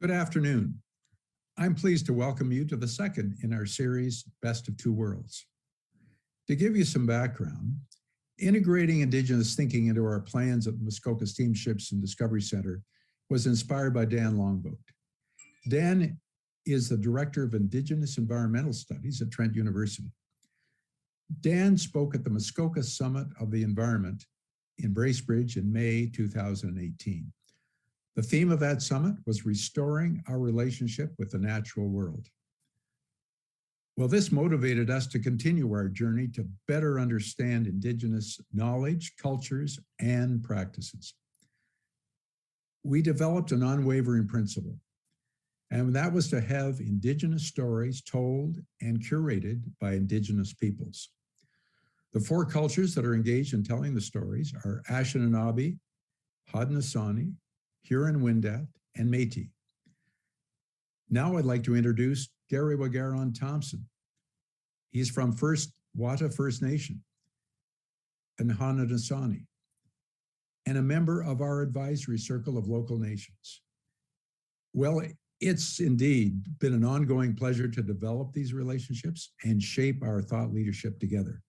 Good afternoon. I'm pleased to welcome you to the second in our series, Best of Two Worlds. To give you some background, integrating Indigenous thinking into our plans at the Muskoka Steamships and Discovery Center was inspired by Dan Longboat. Dan is the Director of Indigenous Environmental Studies at Trent University. Dan spoke at the Muskoka Summit of the Environment in Bracebridge in May 2018. The theme of that summit was restoring our relationship with the natural world. Well, this motivated us to continue our journey to better understand Indigenous knowledge, cultures, and practices. We developed an unwavering principle, and that was to have Indigenous stories told and curated by Indigenous peoples. The four cultures that are engaged in telling the stories are Anishinaabek, Haudenosaunee, Huron-Wendat, and Métis. Now I'd like to introduce Gary Wagaron Thompson. He's from Wata First Nation and Haudenosaunee, and a member of our advisory circle of local nations. Well, it's indeed been an ongoing pleasure to develop these relationships and shape our thought leadership together.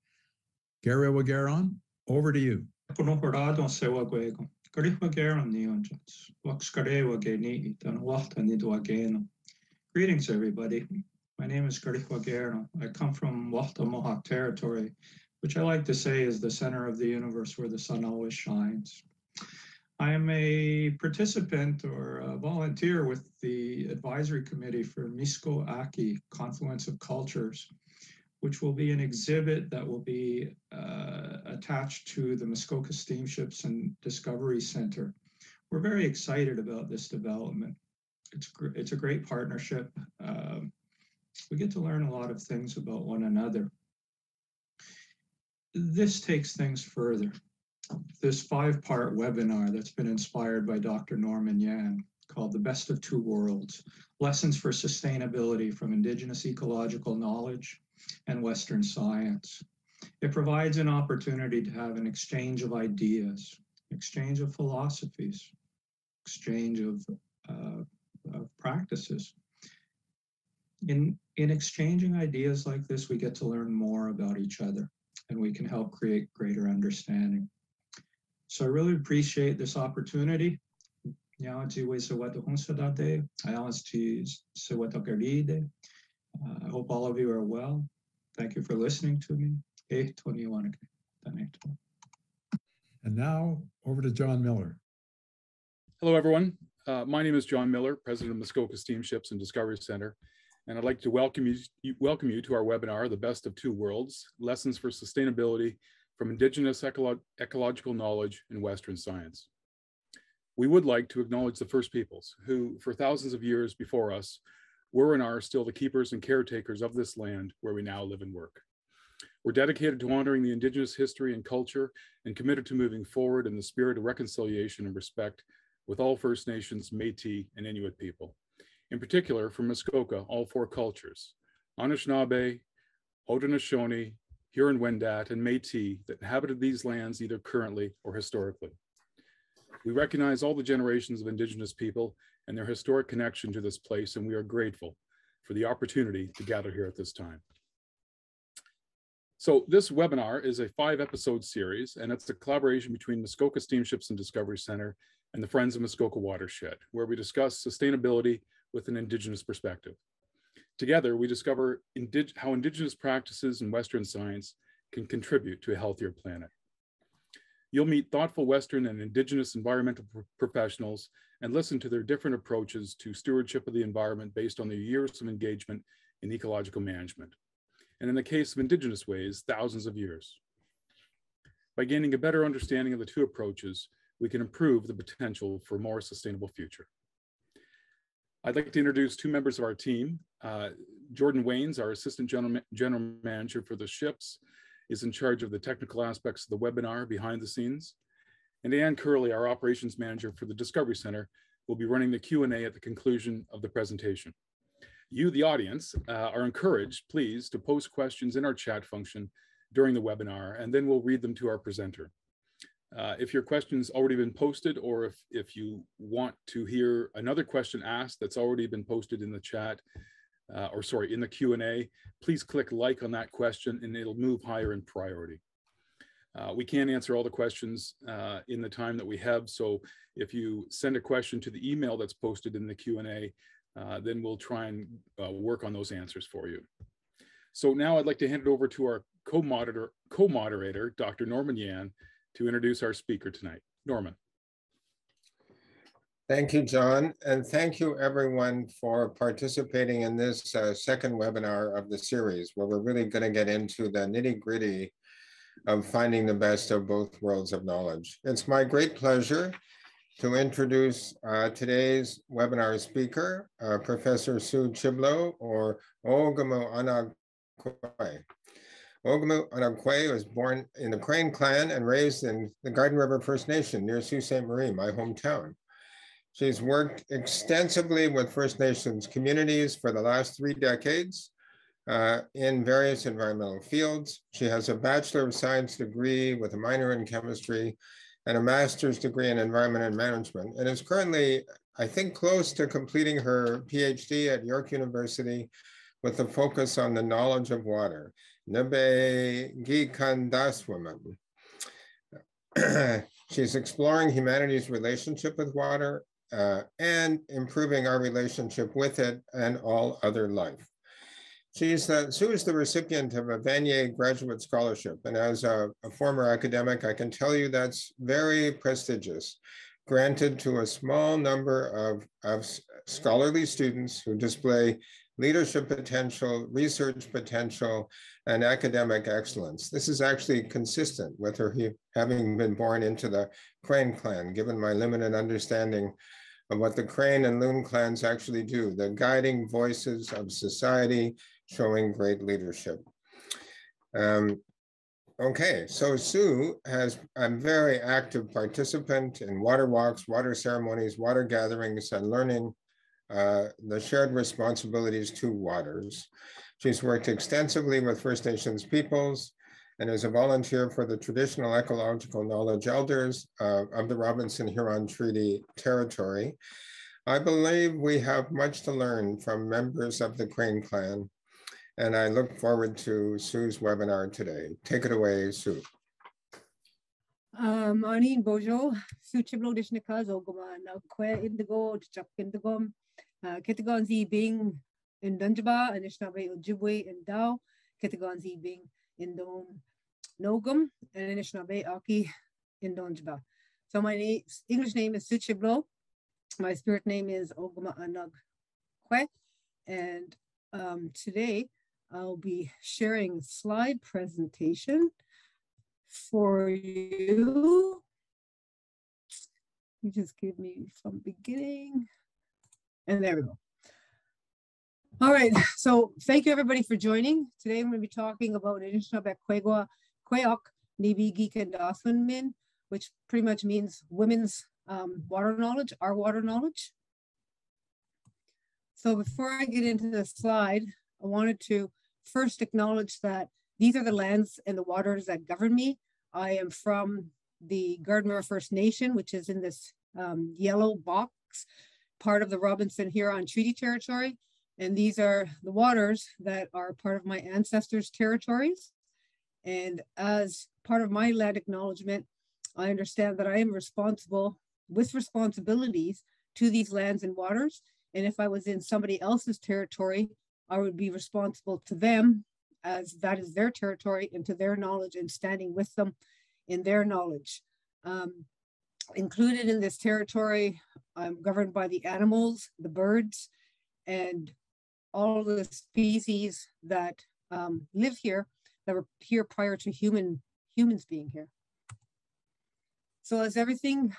Gary Wagaron, over to you. Greetings, everybody. My name is Gary Wagaron. I come from Walta Mohawk territory, which I like to say is the center of the universe where the sun always shines. I am a participant or a volunteer with the advisory committee for Muskoka Confluence of Cultures, which will be an exhibit that will be attached to the Muskoka Steamships and Discovery Center. We're very excited about this development. It's a great partnership. We get to learn a lot of things about one another. This takes things further. This 5-part webinar that's been inspired by Dr. Norman Yan, called The Best of Two Worlds, Lessons for Sustainability from Indigenous Ecological Knowledge and Western Science. It provides an opportunity to have an exchange of ideas, exchange of philosophies, exchange of practices. In exchanging ideas like this, we get to learn more about each other, and we can help create greater understanding. So I really appreciate this opportunity. I hope all of you are well. Thank you for listening to me. And now over to John Miller. Hello, everyone. My name is John Miller, President of Muskoka Steamships and Discovery Center, and I'd like to welcome you to our webinar, The Best of Two Worlds, Lessons for Sustainability from Indigenous Ecological Knowledge and Western Science. We would like to acknowledge the First Peoples, who for thousands of years before us were and are still the keepers and caretakers of this land where we now live and work. We're dedicated to honoring the Indigenous history and culture and committed to moving forward in the spirit of reconciliation and respect with all First Nations, Métis, and Inuit people. In particular, for Muskoka, all four cultures, Anishinaabe, Haudenosaunee, Huron-Wendat, and Métis that inhabited these lands either currently or historically. We recognize all the generations of Indigenous people and their historic connection to this place, and we are grateful for the opportunity to gather here at this time. So this webinar is a 5-episode series, and it's a collaboration between Muskoka Steamships and Discovery Center and the Friends of Muskoka Watershed, where we discuss sustainability with an Indigenous perspective. Together, we discover how Indigenous practices and Western science can contribute to a healthier planet. You'll meet thoughtful Western and Indigenous environmental professionals and listen to their different approaches to stewardship of the environment based on their years of engagement in ecological management. And in the case of Indigenous ways, thousands of years. By gaining a better understanding of the two approaches, we can improve the potential for a more sustainable future. I'd like to introduce two members of our team. Jordan Waynes, our Assistant General Manager for the ships, is in charge of the technical aspects of the webinar behind the scenes. And Ann Curley, our Operations Manager for the Discovery Center, will be running the Q&A at the conclusion of the presentation. You, the audience, are encouraged, please, to post questions in our chat function during the webinar, and then we'll read them to our presenter. If your question's already been posted, or if you want to hear another question asked that's already been posted in the chat, in the Q&A, please click like on that question and it'll move higher in priority. We can't answer all the questions in the time that we have, so if you send a question to the email that's posted in the Q&A, then we'll try and work on those answers for you. So now I'd like to hand it over to our co-moderator, Dr. Norman Yan, to introduce our speaker tonight. Norman. Thank you, John, and thank you everyone for participating in this second webinar of the series, where we're really going to get into the nitty-gritty of finding the best of both worlds of knowledge. It's my great pleasure to introduce today's webinar speaker, Professor Sue Chiblow, or Ogamo Anagkwe. Ogamo Anagkwe was born in the Crane clan and raised in the Garden River First Nation near Sault Ste. Marie, my hometown. She's worked extensively with First Nations communities for the last 3 decades in various environmental fields. She has a Bachelor of Science degree with a minor in chemistry and a master's degree in environment and management, and is currently, I think, close to completing her PhD at York University with a focus on the knowledge of water. Nebe gi kendaaswin. She's exploring humanity's relationship with water and improving our relationship with it and all other life. Sue is the recipient of a Vanier Graduate Scholarship, and as a former academic, I can tell you that's very prestigious, granted to a small number of scholarly students who display leadership potential, research potential, and academic excellence. This is actually consistent with her having been born into the Crane clan, given my limited understanding of what the Crane and Loon clans actually do, the guiding voices of society, showing great leadership. Okay, so Sue has a very active participant in water walks, water ceremonies, water gatherings, and learning the shared responsibilities to waters. She's worked extensively with First Nations peoples and is a volunteer for the traditional ecological knowledge elders of the Robinson Huron Treaty Territory. I believe we have much to learn from members of the Crane clan, and I look forward to Sue's webinar today. Take it away, Sue. Ani bojo Sue Chiblow dishnika zogoma na kwe indigo chak indigom kitagon zi being in Dunjaba Anishinaabek Ojibwe and Dao kitagon zi being in Don Nogum and Anishinaabek Aki in Dunjaba. So my English name is Sue Chiblow. My spirit name is Ogama Anagkwe, and today I'll be sharing a slide presentation for you. You just give me some beginning, and there we go. All right, so thank you everybody for joining. Today I'm going to be talking about Anishinaabek Kweok Nibi Geek and Daswin Min, which pretty much means women's water knowledge, our water knowledge. So before I get into the slide, I wanted to first acknowledge that these are the lands and the waters that govern me. I am from the Garden River First Nation, which is in this yellow box, part of the Robinson Huron Treaty Territory. And these are the waters that are part of my ancestors' territories. And as part of my land acknowledgement, I understand that I am responsible with responsibilities to these lands and waters. And if I was in somebody else's territory, I would be responsible to them, as that is their territory, and to their knowledge, and standing with them in their knowledge. Included in this territory, I'm governed by the animals, the birds, and all the species that live here, that were here prior to humans being here. So as everything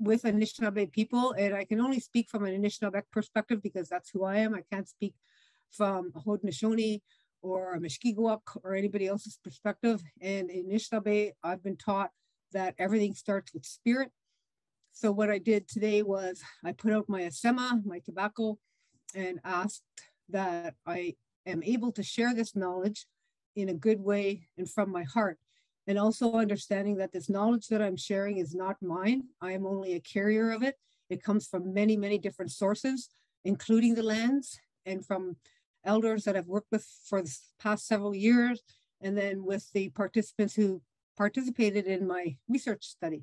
with Anishinaabe people, and I can only speak from an Anishinaabek perspective because that's who I am. I can't speak from a Haudenosaunee or a Muskoka or anybody else's perspective. And in Anishinaabe, I've been taught that everything starts with spirit. So what I did today was I put out my asema, my tobacco, and asked that I am able to share this knowledge in a good way and from my heart. and also understanding that this knowledge that I'm sharing is not mine. I am only a carrier of it. It comes from many, many different sources, including the lands and from elders that I've worked with for the past several years, and then with the participants who participated in my research study.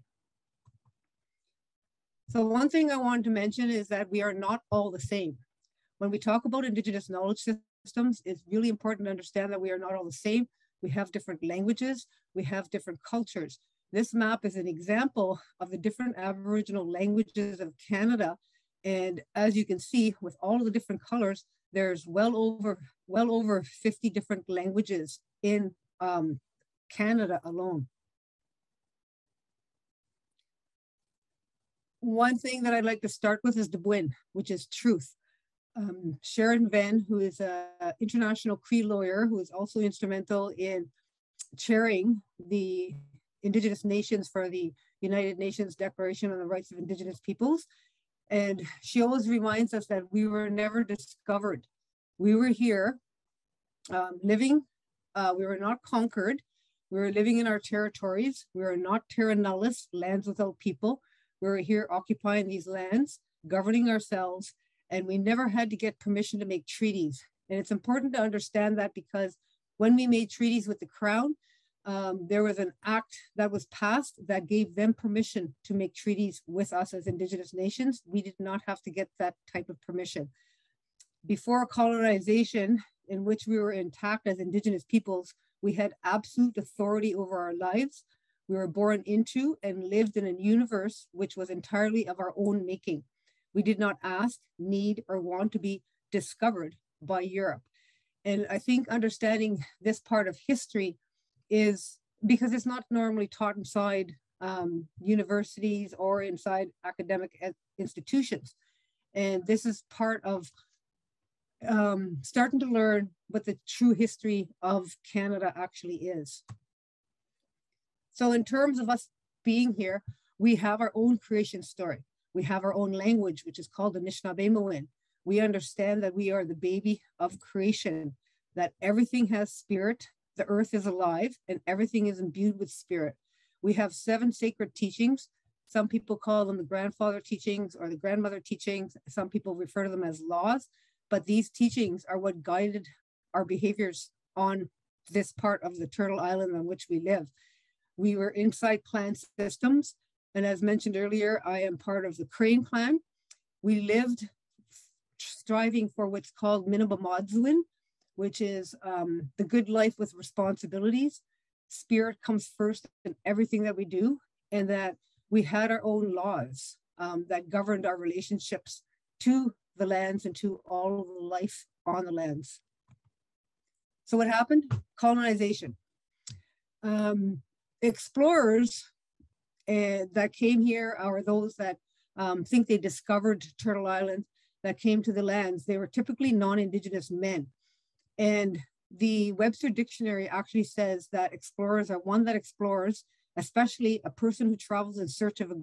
So one thing I wanted to mention is that we are not all the same. When we talk about Indigenous knowledge systems, it's really important to understand that we are not all the same. We have different languages, we have different cultures. This map is an example of the different Aboriginal languages of Canada. And as you can see, with all of the different colors, there's well over 50 different languages in Canada alone. One thing that I'd like to start with is Dubwin, which is truth. Sharon Venn, who is an international Cree lawyer, who is also instrumental in chairing the Indigenous nations for the United Nations Declaration on the Rights of Indigenous Peoples. And she always reminds us that we were never discovered. We were here living, we were not conquered. We were living in our territories. We were not terra nullius, lands without people. We were here occupying these lands, governing ourselves, and we never had to get permission to make treaties. And it's important to understand that, because when we made treaties with the Crown, there was an act that was passed that gave them permission to make treaties with us as Indigenous nations. We did not have to get that type of permission. Before colonization, in which we were intact as Indigenous peoples, we had absolute authority over our lives. We were born into and lived in a universe which was entirely of our own making. We did not ask, need, or want to be discovered by Europe. And I think understanding this part of history is because it's not normally taught inside universities or inside academic institutions. And this is part of starting to learn what the true history of Canada actually is. So in terms of us being here, we have our own creation story. We have our own language, which is called Anishinaabek. We understand that we are the baby of creation, that everything has spirit, the earth is alive, and everything is imbued with spirit. We have 7 sacred teachings. Some people call them the grandfather teachings or the grandmother teachings. Some people refer to them as laws, but these teachings are what guided our behaviors on this part of the Turtle Island on which we live. We were inside clan systems. And as mentioned earlier, I am part of the Crane clan. We lived striving for what's called minimum oddswin, which is the good life with responsibilities. Spirit comes first in everything that we do, and that we had our own laws that governed our relationships to the lands and to all of the life on the lands. So what happened? Colonization. Explorers that came here, or those that think they discovered Turtle Island, that came to the lands, they were typically non-Indigenous men. And the Webster Dictionary actually says that explorers are one that explores, especially a person who travels in search of a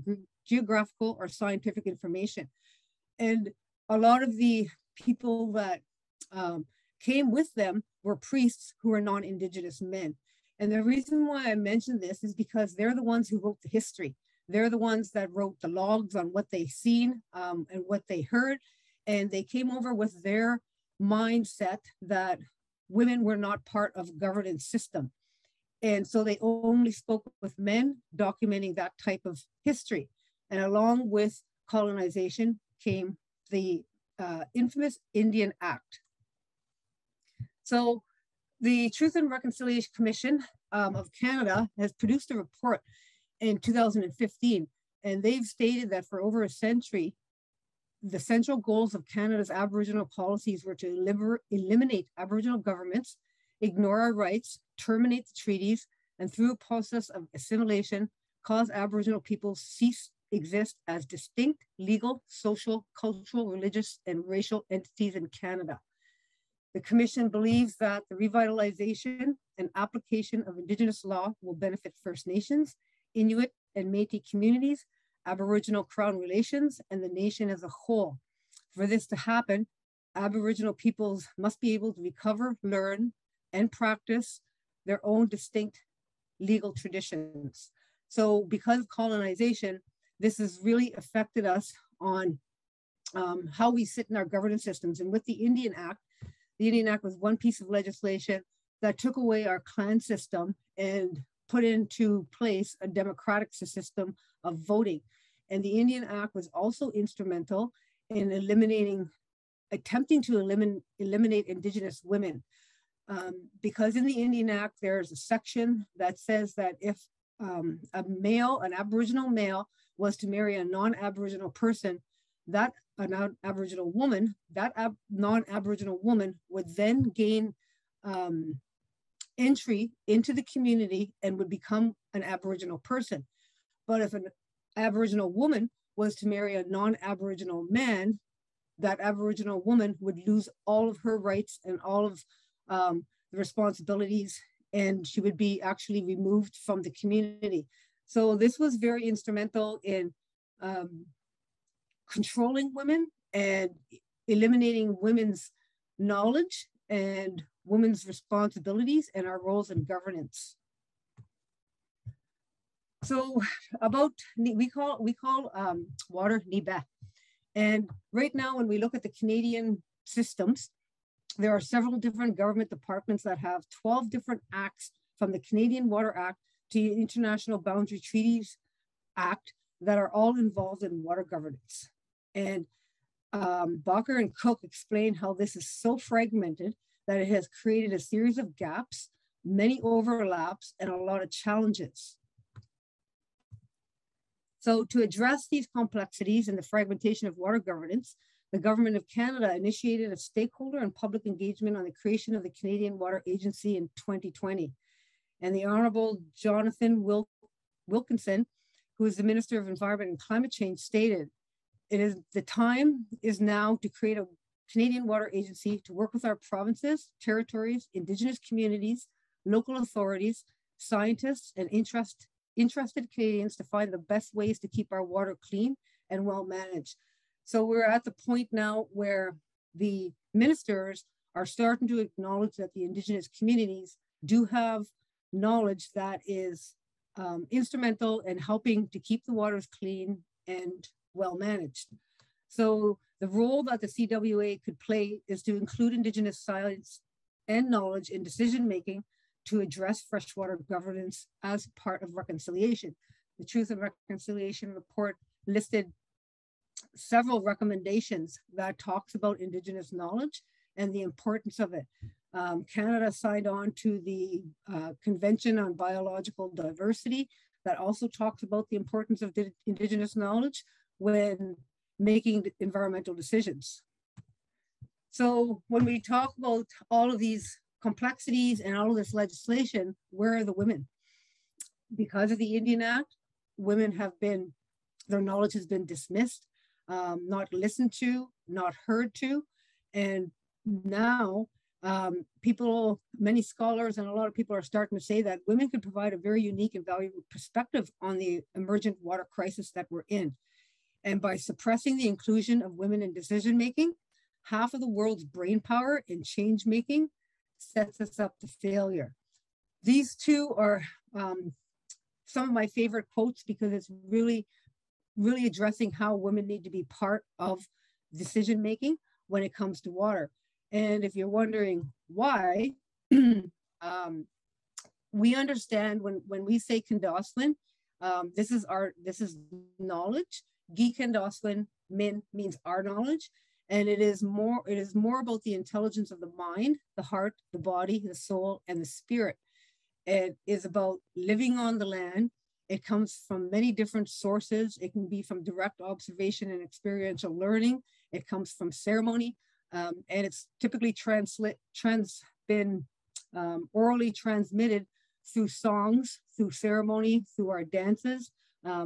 geographical or scientific information. And a lot of the people that came with them were priests who were non-Indigenous men. And the reason why I mention this is because they're the ones who wrote the history. They're the ones that wrote the logs on what they seen and what they heard. And they came over with their mindset that women were not part of governance system. And so they only spoke with men, documenting that type of history. And along with colonization came the infamous Indian Act. So the Truth and Reconciliation Commission of Canada has produced a report in 2015, and they've stated that for over a century, the central goals of Canada's Aboriginal policies were to eliminate Aboriginal governments, ignore our rights, terminate the treaties, and through a process of assimilation, cause Aboriginal peoples cease exist as distinct legal, social, cultural, religious, and racial entities in Canada. The Commission believes that the revitalization and application of Indigenous law will benefit First Nations, Inuit, and Métis communities, Aboriginal Crown relations, and the nation as a whole. For this to happen, Aboriginal peoples must be able to recover, learn, and practice their own distinct legal traditions. So because of colonization, this has really affected us on how we sit in our governance systems. And with the Indian Act was one piece of legislation that took away our clan system and put into place a democratic system of voting. And the Indian Act was also instrumental in attempting to eliminate Indigenous women. Because in the Indian Act, there's a section that says that if an Aboriginal male was to marry a non-Aboriginal person, that a non-Aboriginal woman, non-Aboriginal woman would then gain entry into the community and would become an Aboriginal person. But if an Aboriginal woman was to marry a non-Aboriginal man, that Aboriginal woman would lose all of her rights and all of the responsibilities, and she would be actually removed from the community. So this was very instrumental in controlling women and eliminating women's knowledge and women's responsibilities and our roles in governance. So we call water niba. And right now, when we look at the Canadian systems, there are several different government departments that have 12 different acts, from the Canadian Water Act to the International Boundary Treaties Act, that are all involved in water governance. And Bacher and Kweok explain how this is so fragmented that it has created a series of gaps, many overlaps, and a lot of challenges. So to address these complexities and the fragmentation of water governance, the Government of Canada initiated a stakeholder and public engagement on the creation of the Canadian Water Agency in 2020. And the Honorable Jonathan Wilkinson, who is the Minister of Environment and Climate Change, stated, the time is now to create a Canadian Water Agency to work with our provinces, territories, Indigenous communities, local authorities, scientists, and interested Canadians to find the best ways to keep our water clean and well managed. So we're at the point now where the ministers are starting to acknowledge that the Indigenous communities do have knowledge that is instrumental in helping to keep the waters clean and well managed. So the role that the CWA could play is to include Indigenous science and knowledge in decision-making to address freshwater governance as part of reconciliation. The Truth and Reconciliation report listed several recommendations that talks about Indigenous knowledge and the importance of it. Canada signed on to the Convention on Biological Diversity that also talks about the importance of Indigenous knowledge when making environmental decisions. So when we talk about all of these complexities and all of this legislation, where are the women? Because of the Indian Act, women have been, their knowledge has been dismissed, not listened to, not heard to. And now many scholars and a lot of people are starting to say that women could provide a very unique and valuable perspective on the emergent water crisis that we're in. And by suppressing the inclusion of women in decision-making, half of the world's brain power in change-making sets us up to failure. These two are some of my favorite quotes because it's really addressing how women need to be part of decision-making when it comes to water. And if you're wondering why, we understand when we say kendaaswin, this is knowledge. Gi kendaaswin min means our knowledge. And it is more about the intelligence of the mind, the heart, the body, the soul, and the spirit. It is about living on the land. It comes from many different sources. It can be from direct observation and experiential learning. It comes from ceremony, and it's typically been orally transmitted through songs, through ceremony, through our dances,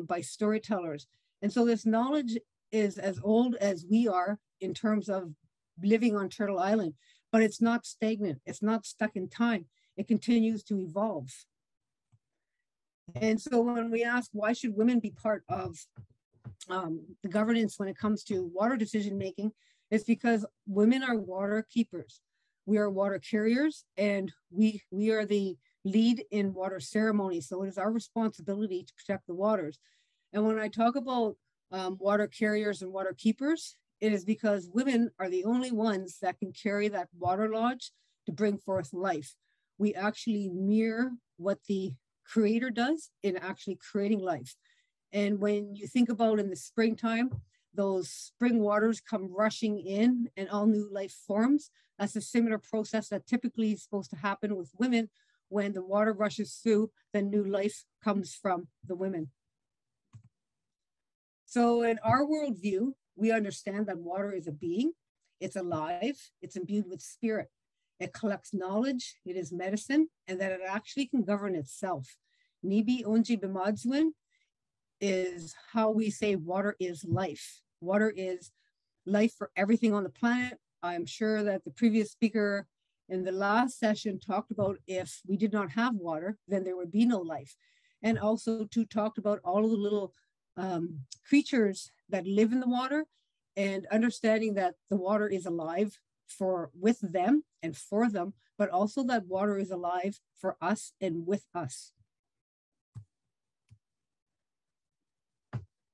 by storytellers. And so this knowledge is as old as we are in terms of living on Turtle Island, but it's not stagnant. It's not stuck in time. It continues to evolve. And so when we ask why should women be part of the governance when it comes to water decision-making, it's because women are water keepers. We are water carriers, and we are the lead in water ceremonies. So it is our responsibility to protect the waters. And when I talk about water carriers and water keepers, it is because women are the only ones that can carry that water lodge to bring forth life. We actually mirror what the creator does in actually creating life. And when you think about in the springtime, those spring waters come rushing in and all new life forms. That's a similar process that typically is supposed to happen with women. When the water rushes through, then new life comes from the women. So in our worldview, we understand that water is a being, it's alive, it's imbued with spirit. It collects knowledge, it is medicine, and that it actually can govern itself. Nibi onji bimadzwin is how we say water is life. Water is life for everything on the planet. I'm sure that the previous speaker in the last session talked about if we did not have water, then there would be no life. And also to talked about all of the little creatures that live in the water, and understanding that the water is alive with them and for them, but also that water is alive for us and with us.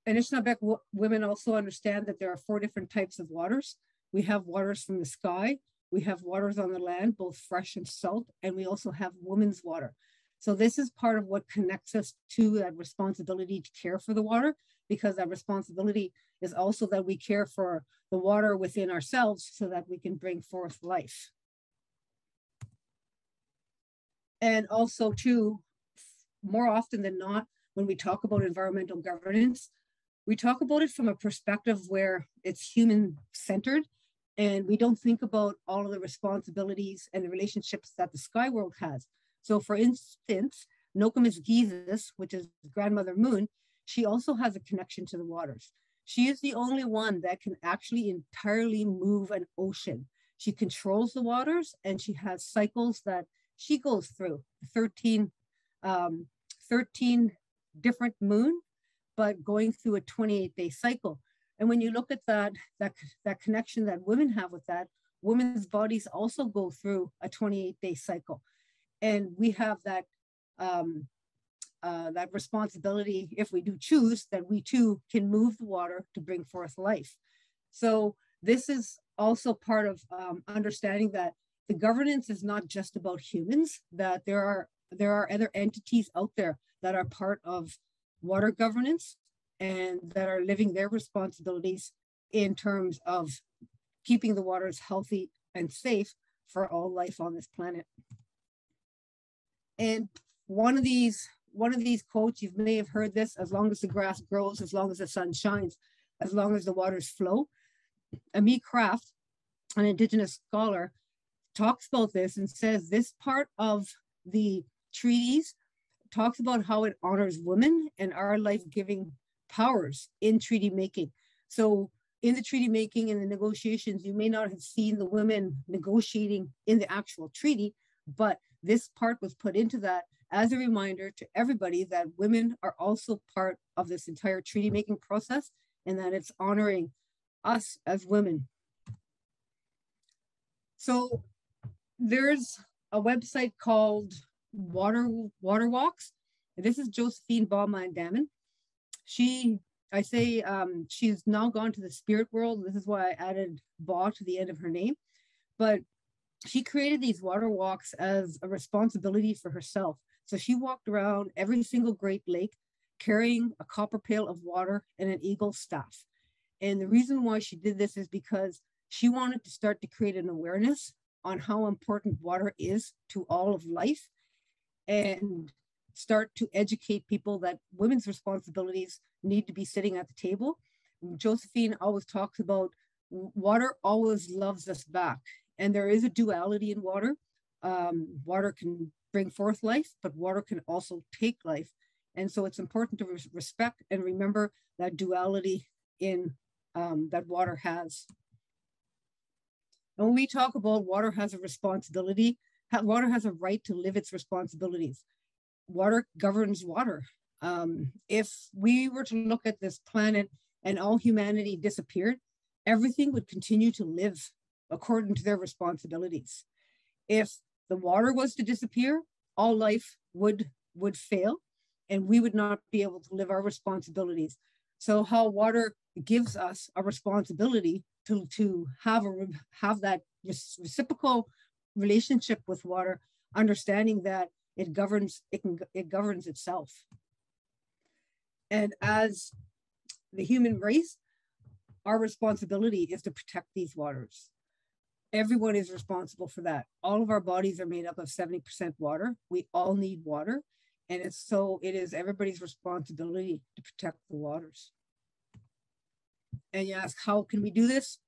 Anishinaabek women also understand that there are 4 different types of waters. We have waters from the sky, we have waters on the land, both fresh and salt, and we also have women's water. So this is part of what connects us to that responsibility to care for the water, because that responsibility is also that we care for the water within ourselves so that we can bring forth life. And also too, more often than not, when we talk about environmental governance, we talk about it from a perspective where it's human-centered, and we don't think about all of the responsibilities and the relationships that the sky world has. So for instance, Nokomis Gizis, which is grandmother moon, she also has a connection to the waters. She is the only one that can actually entirely move an ocean. She controls the waters, and she has cycles that she goes through, 13 different moon, but going through a 28-day cycle. And when you look at that connection that women have with that, women's bodies also go through a 28-day cycle. And we have that responsibility, if we do choose, that we too can move the water to bring forth life. So this is also part of understanding that the governance is not just about humans, that there are other entities out there that are part of water governance and that are living their responsibilities in terms of keeping the waters healthy and safe for all life on this planet. And one of these quotes, you may have heard this: as long as the grass grows, as long as the sun shines, as long as the waters flow. Ami Craft, an Indigenous scholar, talks about this and says this part of the treaties talks about how it honors women and our life-giving powers in treaty making. So in the treaty making and the negotiations, you may not have seen the women negotiating in the actual treaty, but this part was put into that as a reminder to everybody that women are also part of this entire treaty making process, and that it's honoring us as women. So there's a website called Water Walks. This is Josephine Baumann-Damon. She's now gone to the spirit world. This is why I added Ba to the end of her name. But she created these water walks as a responsibility for herself. So she walked around every single Great Lake carrying a copper pail of water and an eagle staff. And the reason why she did this is because she wanted to start to create an awareness on how important water is to all of life, and start to educate people that women's responsibilities need to be sitting at the table. Josephine always talks about water always loves us back. And there is a duality in water. Water can bring forth life, but water can also take life. And so it's important to respect and remember that duality in that water has. And when we talk about water has a responsibility, water has a right to live its responsibilities. Water governs water. If we were to look at this planet and all humanity disappeared, everything would continue to live according to their responsibilities. If the water was to disappear, all life would fail, and we would not be able to live our responsibilities. So how water gives us a responsibility to have that reciprocal relationship with water, understanding that it governs itself. And as the human race, our responsibility is to protect these waters. Everyone is responsible for that. All of our bodies are made up of 70% water. We all need water. And it is everybody's responsibility to protect the waters. And you ask, how can we do this?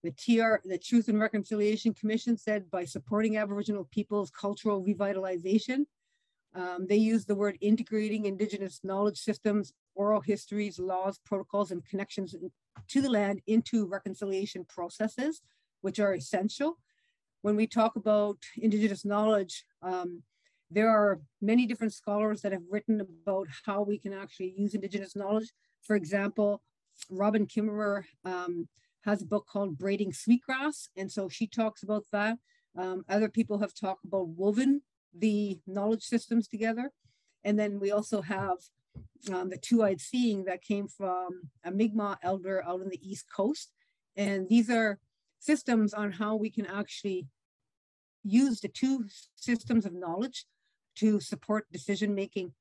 The Truth and Reconciliation Commission said by supporting Aboriginal people's cultural revitalization. They use the word integrating Indigenous knowledge systems, oral histories, laws, protocols, and connections to the land into reconciliation processes, which are essential. When we talk about Indigenous knowledge, there are many different scholars that have written about how we can actually use Indigenous knowledge. For example, Robin Kimmerer has a book called Braiding Sweetgrass, and so she talks about that. Other people have talked about woven the knowledge systems together. And then we also have the two-eyed seeing that came from a Mi'kmaq elder out on the East Coast. And these are systems on how we can actually use the two systems of knowledge to support decision-making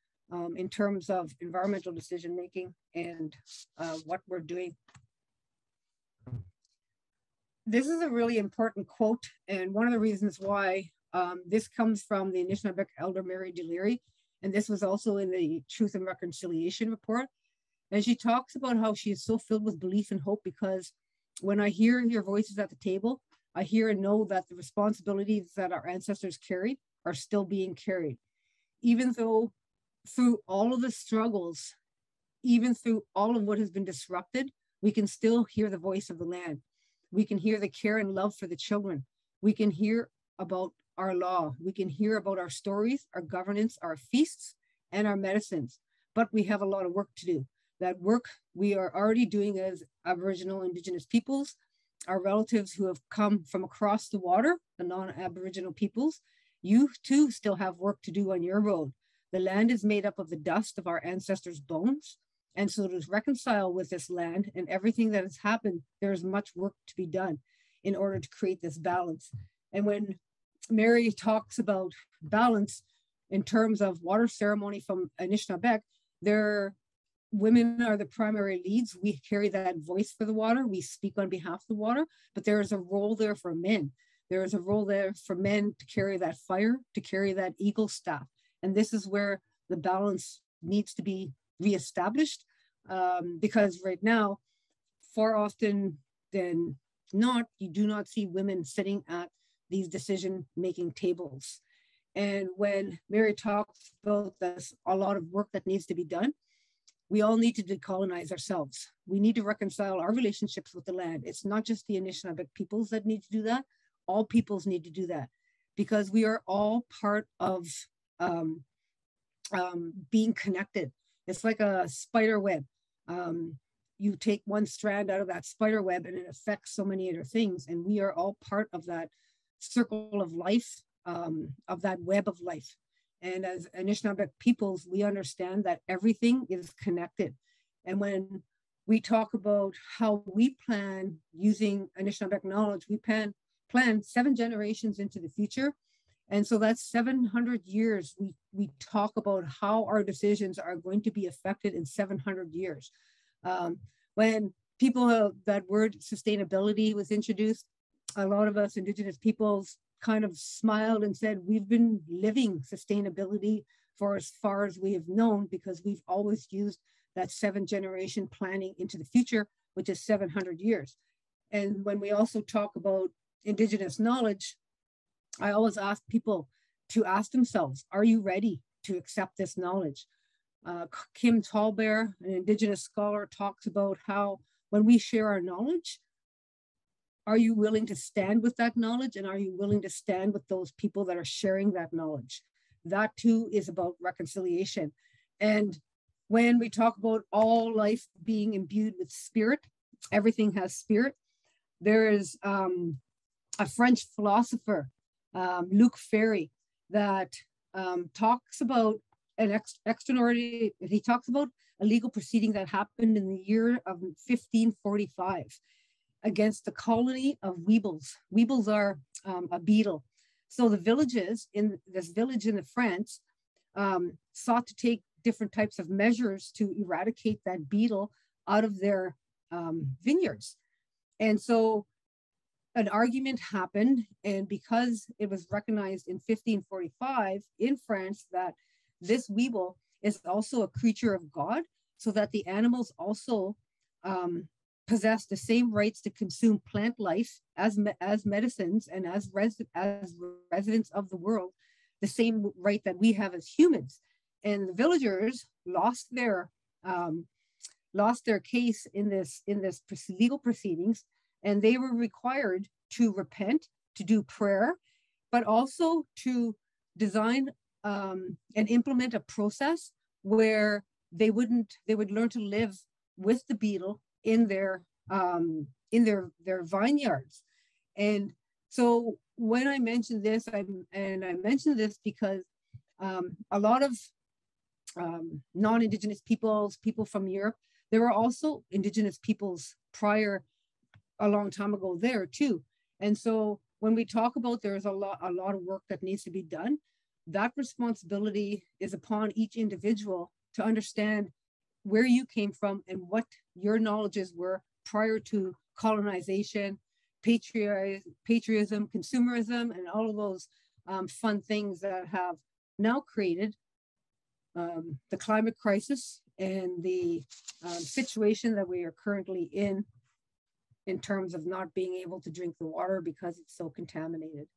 in terms of environmental decision-making and what we're doing. This is a really important quote, and one of the reasons why this comes from the Anishinaabek elder Mary Deliri, and this was also in the Truth and Reconciliation report. And she talks about how she is so filled with belief and hope, because when I hear your voices at the table, I hear and know that the responsibilities that our ancestors carried are still being carried. Even though through all of the struggles, even through all of what has been disrupted, we can still hear the voice of the land. We can hear the care and love for the children. We can hear about our law. We can hear about our stories, our governance, our feasts, and our medicines. But we have a lot of work to do. That work we are already doing as Aboriginal Indigenous peoples. Our relatives who have come from across the water, the non-Aboriginal peoples, you too still have work to do on your road. The land is made up of the dust of our ancestors' bones. And so to reconcile with this land and everything that has happened, there is much work to be done in order to create this balance. And when Mary talks about balance in terms of water ceremony from Anishinaabek, women are the primary leads. We carry that voice for the water. We speak on behalf of the water, but there is a role there for men. There is a role there for men to carry that fire, to carry that eagle staff. And this is where the balance needs to be reestablished, because right now, far often than not, you do not see women sitting at these decision-making tables. And when Mary talks about this, a lot of work that needs to be done, we all need to decolonize ourselves. We need to reconcile our relationships with the land. It's not just the Anishinaabek peoples that need to do that. All peoples need to do that, because we are all part of being connected. It's like a spider web. You take one strand out of that spider web and it affects so many other things. And we are all part of that circle of life, of that web of life. And as Anishinaabek peoples, we understand that everything is connected. And when we talk about how we plan using Anishinaabek knowledge, we plan 7 generations into the future. And so that's 700 years. We talk about how our decisions are going to be affected in 700 years. When that word sustainability was introduced, a lot of us Indigenous peoples kind of smiled and said, we've been living sustainability for as far as we have known, because we've always used that 7-generation planning into the future, which is 700 years. And when we also talk about Indigenous knowledge, I always ask people to ask themselves, are you ready to accept this knowledge? Kim Tallbear, an Indigenous scholar, talks about how when we share our knowledge, are you willing to stand with that knowledge? And are you willing to stand with those people that are sharing that knowledge? That too is about reconciliation. And when we talk about all life being imbued with spirit, everything has spirit. There is a French philosopher, Luc Ferry, that talks about an extraordinary, he talks about a legal proceeding that happened in the year of 1545 against the colony of weebles. Weebles are a beetle. So the villages in this village in France sought to take different types of measures to eradicate that beetle out of their vineyards. And so an argument happened, and because it was recognized in 1545 in France that this weeble is also a creature of God, so that the animals also possess the same rights to consume plant life as medicines and as residents of the world, the same right that we have as humans. And the villagers lost their case in this legal proceedings, and they were required to repent, to do prayer, but also to design and implement a process where they would learn to live with the beetle in their vineyards. And so when I mentioned this, I mentioned this because a lot of non-Indigenous peoples, people from Europe, there were also Indigenous peoples prior, a long time ago there too. And so when we talk about there's a lot of work that needs to be done, that responsibility is upon each individual to understand where you came from and what your knowledges were prior to colonization, patriotism, consumerism, and all of those fun things that have now created the climate crisis and the situation that we are currently in terms of not being able to drink the water because it's so contaminated.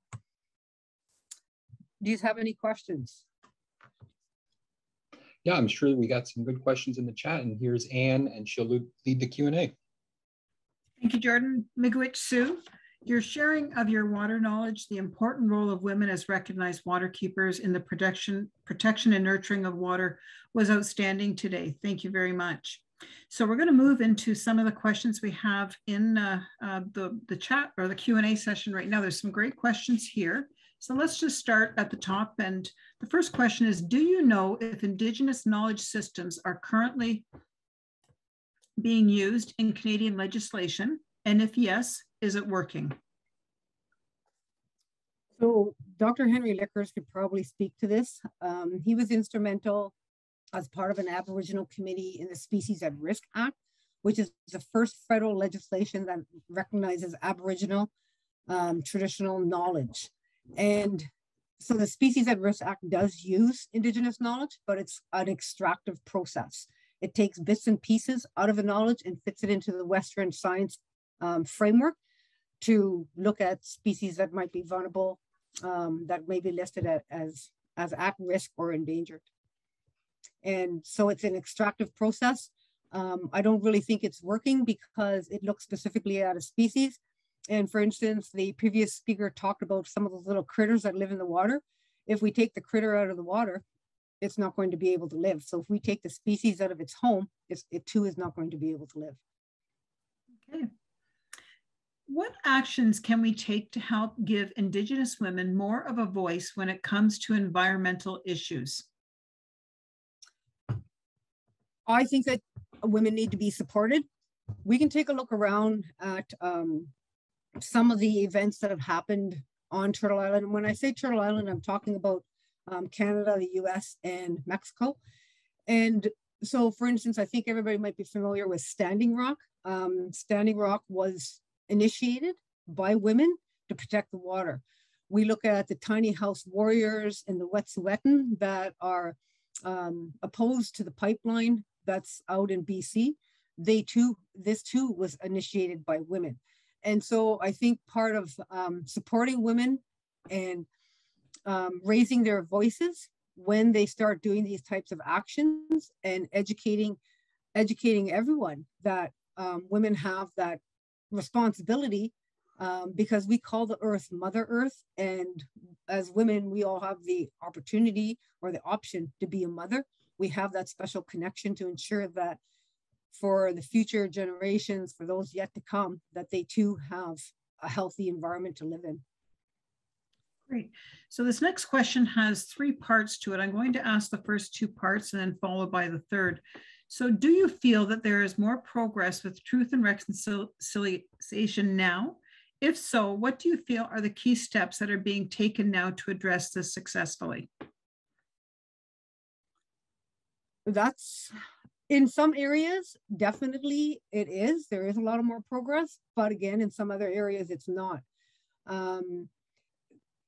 Do you have any questions? Yeah, I'm sure we got some good questions in the chat, and here's Anne, and she'll lead the Q&A. Thank you, Jordan. Miigwech Sue, your sharing of your water knowledge, the important role of women as recognized water keepers in the protection and nurturing of water was outstanding today. Thank you very much. So we're going to move into some of the questions we have in the chat or the Q&A session right now. There's some great questions here. So let's just start at the top. And the first question is, do you know if Indigenous knowledge systems are currently being used in Canadian legislation? And if yes, is it working? So Dr. Henry Lickers could probably speak to this. He was instrumental as part of an Aboriginal committee in the Species at Risk Act, which is the first federal legislation that recognizes Aboriginal traditional knowledge. And so the Species at Risk Act does use Indigenous knowledge, but it's an extractive process. It takes bits and pieces out of the knowledge and fits it into the Western science framework to look at species that might be vulnerable, that may be listed as at risk or endangered. And so it's an extractive process. I don't really think it's working because it looks specifically at a species. And for instance, the previous speaker talked about some of those little critters that live in the water. If we take the critter out of the water, it's not going to be able to live. So if we take the species out of its home, it too is not going to be able to live. Okay. What actions can we take to help give Indigenous women more of a voice when it comes to environmental issues? I think that women need to be supported. We can take a look around at some of the events that have happened on Turtle Island. When I say Turtle Island, I'm talking about Canada, the US, and Mexico. And so, for instance, I think everybody might be familiar with Standing Rock. Standing Rock was initiated by women to protect the water. We look at the tiny house warriors and the Wet'suwet'en that are opposed to the pipeline that's out in BC. This too was initiated by women. And so I think part of supporting women and raising their voices when they start doing these types of actions and educating everyone that women have that responsibility, because we call the earth Mother Earth, and as women we all have the opportunity or the option to be a mother. We have that special connection to ensure that for the future generations, for those yet to come, that they too have a healthy environment to live in. Great. So this next question has 3 parts to it. I'm going to ask the first 2 parts and then followed by the third. So do you feel that there is more progress with truth and reconciliation now? If so, what do you feel are the key steps that are being taken now to address this successfully? That's in some areas, definitely it is. There is a lot of more progress, but again, in some other areas, it's not.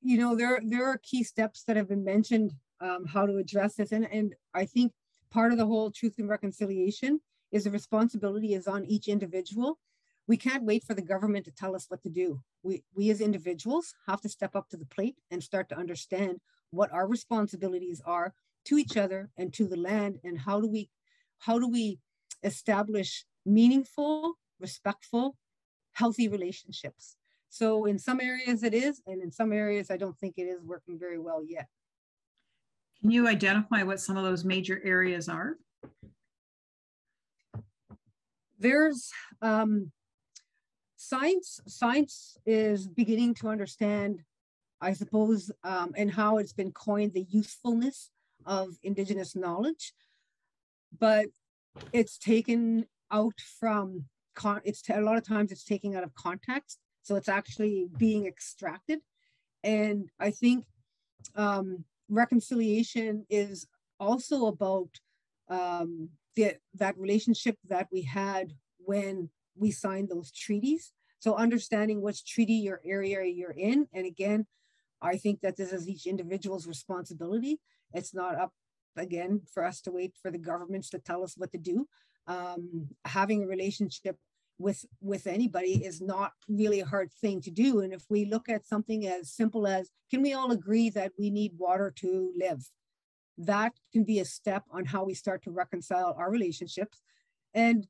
You know, there are key steps that have been mentioned, how to address this. And I think part of the whole truth and reconciliation is the responsibility is on each individual. We can't wait for the government to tell us what to do. We as individuals have to step up to the plate and start to understand what our responsibilities are to each other and to the land, and how do we establish meaningful, respectful, healthy relationships. So in some areas it is, and in some areas I don't think it is working very well yet. Can you identify what some of those major areas are? There's science is beginning to understand, I suppose, and how it's been coined, the usefulness of Indigenous knowledge, but it's taken out from, a lot of times it's taken out of context. So it's actually being extracted. And I think reconciliation is also about that relationship that we had when we signed those treaties. So understanding which treaty your area you're in. And again, I think that this is each individual's responsibility. It's not up, again, for us to wait for the governments to tell us what to do. Having a relationship with anybody is not really a hard thing to do. And if we look at something as simple as, can we all agree that we need water to live? That can be a step on how we start to reconcile our relationships. And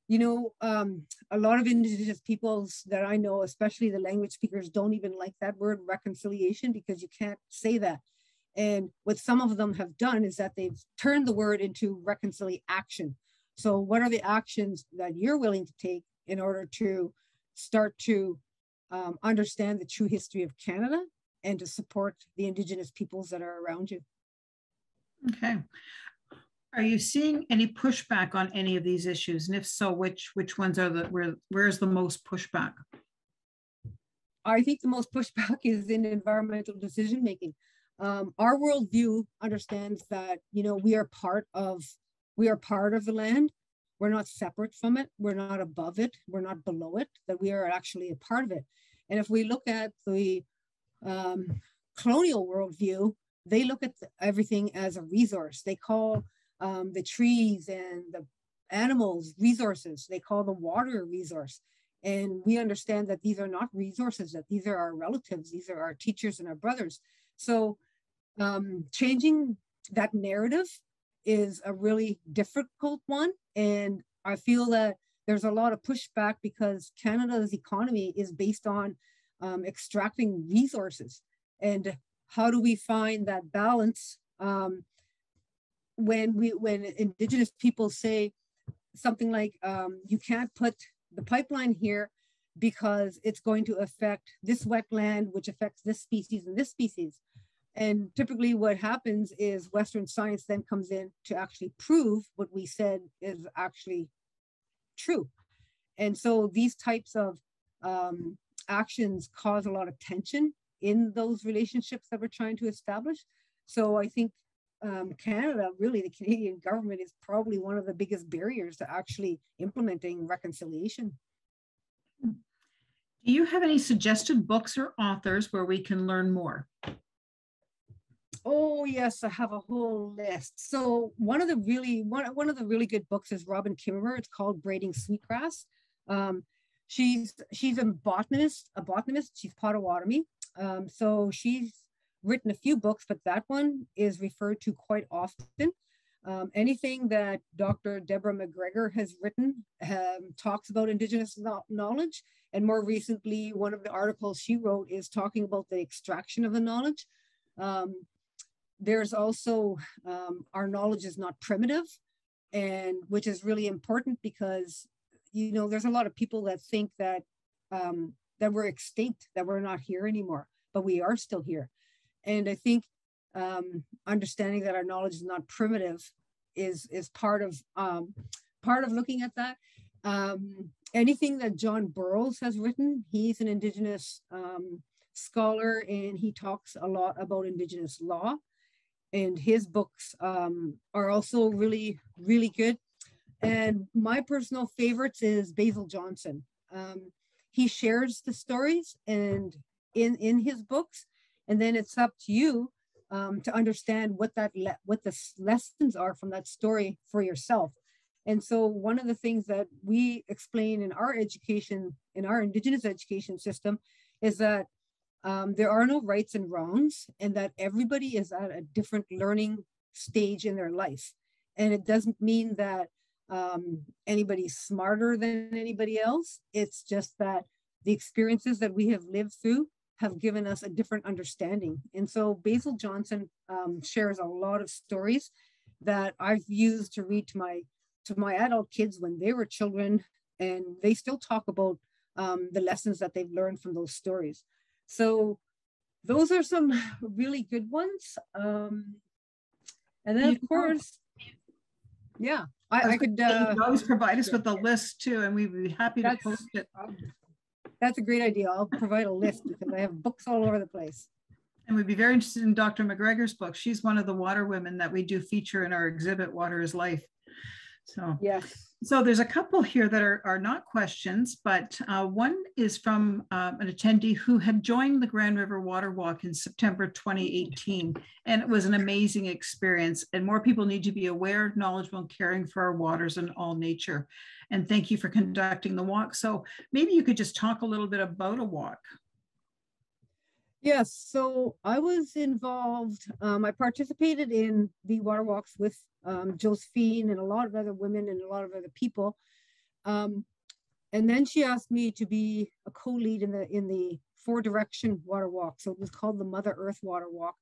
you know, a lot of Indigenous peoples that I know, especially the language speakers, don't even like that word reconciliation, because you can't say that. And what some of them have done is that they've turned the word into reconciliation. So what are the actions that you're willing to take in order to start to understand the true history of Canada and to support the Indigenous peoples that are around you? Okay. Are you seeing any pushback on any of these issues? And if so, which ones are where's the most pushback? I think the most pushback is in environmental decision making. Our worldview understands that, you know, we are part of the land. We're not separate from it. We're not above it. We're not below it, that we are actually a part of it. And if we look at the colonial worldview, they look at everything as a resource. They call the trees and the animals resources. They call the water a resource. And we understand that these are not resources, that these are our relatives, these are our teachers and our brothers. So changing that narrative is a really difficult one. And I feel that there's a lot of pushback because Canada's economy is based on extracting resources. And how do we find that balance when Indigenous people say something like, you can't put the pipeline here because it's going to affect this wetland, which affects this species and this species. And typically what happens is Western science then comes in to actually prove what we said is actually true. And so these types of actions cause a lot of tension in those relationships that we're trying to establish. So I think Canada, really the Canadian government, is probably one of the biggest barriers to actually implementing reconciliation. Do you have any suggested books or authors where we can learn more? Oh yes, I have a whole list. So one of the really good books is Robin Kimmerer. It's called Braiding Sweetgrass. She's a botanist. She's Potawatomi. So she's written a few books, but that one is referred to quite often. Anything that Dr. Deborah McGregor has written talks about Indigenous knowledge. And more recently, one of the articles she wrote is talking about the extraction of the knowledge. There's also our knowledge is not primitive, and which is really important because, you know, there's a lot of people that think that that we're extinct, that we're not here anymore. but we are still here. And I think understanding that our knowledge is not primitive is part of looking at that. Anything that John Burroughs has written, he's an Indigenous scholar, and he talks a lot about Indigenous law. And his books are also really, really good. And my personal favorites is Basil Johnson. He shares the stories and in his books, and then it's up to you to understand what the lessons are from that story for yourself. And so one of the things that we explain in our education, in our Indigenous education system, is that there are no rights and wrongs, and that everybody is at a different learning stage in their life. And it doesn't mean that anybody's smarter than anybody else. It's just that the experiences that we have lived through have given us a different understanding. And so Basil Johnson shares a lot of stories that I've used to read to my adult kids when they were children, and they still talk about the lessons that they've learned from those stories. So those are some really good ones. And then of course, yeah, I could always provide us with a list too, and we'd be happy to post it. That's a great idea. I'll provide a list because I have books all over the place. And we'd be very interested in Dr. McGregor's book. She's one of the water women that we do feature in our exhibit, Water is Life. So, yes. So there's a couple here that are not questions, but one is from an attendee who had joined the Grand River Water Walk in September 2018, and it was an amazing experience. And more people need to be aware, knowledgeable, and caring for our waters and all nature. And thank you for conducting the walk. So maybe you could just talk a little bit about a walk. Yes, so I was involved. I participated in the water walks with Josephine and a lot of other women and a lot of other people. And then she asked me to be a co-lead in the 4-direction water walk. So it was called the Mother Earth Water Walk.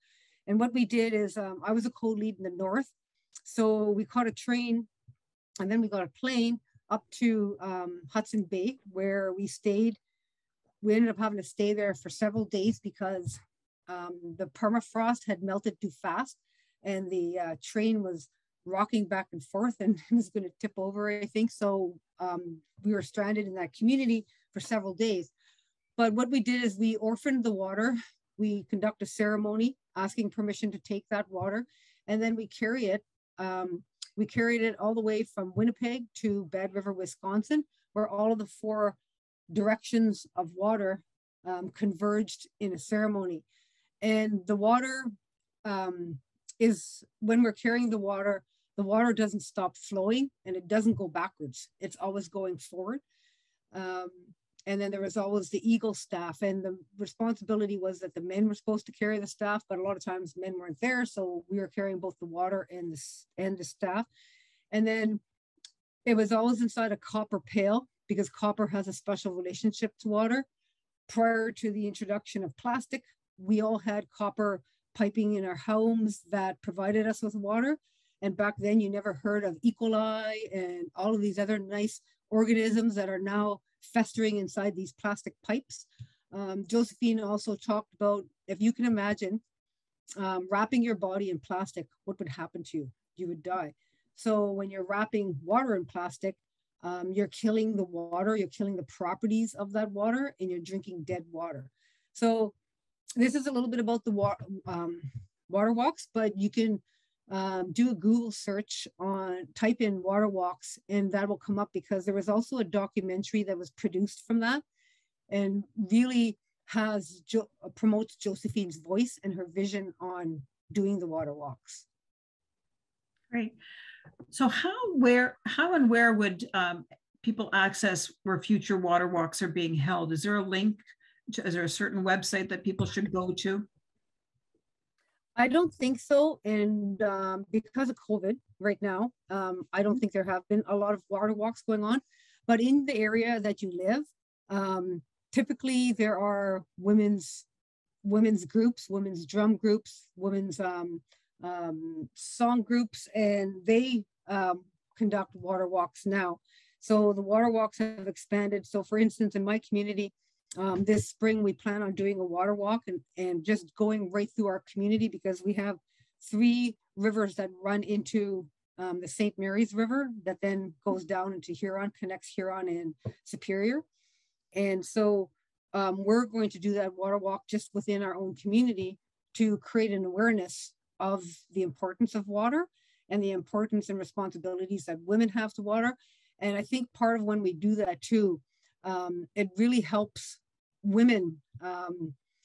And what we did is I was a co-lead in the north. So we caught a train and then we got a plane up to Hudson Bay, where we stayed. We ended up having to stay there for several days because the permafrost had melted too fast, and the train was rocking back and forth and was going to tip over, I think. So we were stranded in that community for several days. But what we did is we orphaned the water. We conduct a ceremony asking permission to take that water, and then we carry it. We carried it all the way from Winnipeg to Bad River, Wisconsin, where all of the 4 directions of water converged in a ceremony. And the water is, when we're carrying the water doesn't stop flowing and it doesn't go backwards. It's always going forward. And then there was always the eagle staff, and the responsibility was that the men were supposed to carry the staff, but a lot of times men weren't there. So we were carrying both the water and the staff. And then it was always inside a copper pail, because copper has a special relationship to water. Prior to the introduction of plastic, we all had copper piping in our homes that provided us with water. And back then you never heard of E. coli and all of these other nice organisms that are now festering inside these plastic pipes. Josephine also talked about, if you can imagine wrapping your body in plastic, what would happen to you? You would die. So when you're wrapping water in plastic, you're killing the water, you're killing the properties of that water, and you're drinking dead water. So this is a little bit about the water walks, but you can do a Google search type in water walks, and that will come up, because there was also a documentary that was produced from that and really promotes Josephine's voice and her vision on doing the water walks. Great. So how and where would people access where future water walks are being held? Is there a link? Is there a certain website that people should go to? I don't think so. And because of COVID right now, I don't think there have been a lot of water walks going on. But in the area that you live, typically there are women's groups, women's drum groups, women's song groups, and they conduct water walks now. So the water walks have expanded. So for instance, in my community, This spring, we plan on doing a water walk and just going right through our community, because we have 3 rivers that run into the St. Mary's River that then goes down into Huron, connects Huron and Superior. And so we're going to do that water walk just within our own community to create an awareness of the importance of water and the importance and responsibilities that women have to water. And I think part of when we do that too, it really helps women.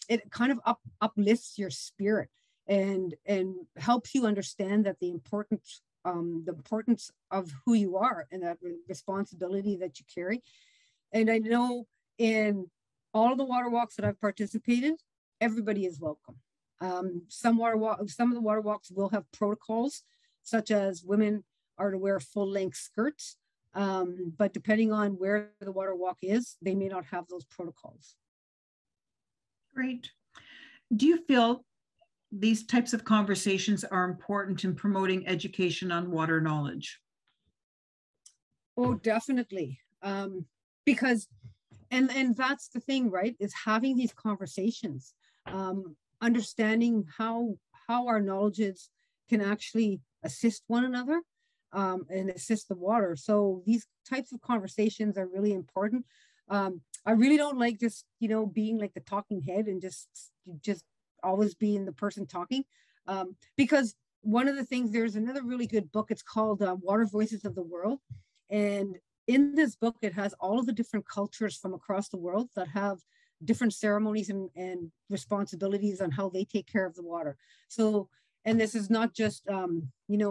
It kind of uplifts your spirit and helps you understand that the importance of who you are and that responsibility that you carry. And I know in all of the water walks that I've participated, everybody is welcome. Some of the water walks will have protocols, such as women are to wear full-length skirts. But depending on where the water walk is, they may not have those protocols. Great. Do you feel these types of conversations are important in promoting education on water knowledge? Oh, definitely. Because, and that's the thing, right? Is having these conversations, understanding how our knowledges can actually assist one another. And assist the water. So these types of conversations are really important. I really don't like just, being like the talking head and just always being the person talking. Because one of the things, there's another really good book, it's called Water Voices of the World. And in this book, it has all of the different cultures from across the world that have different ceremonies and responsibilities on how they take care of the water. So, and this is not just,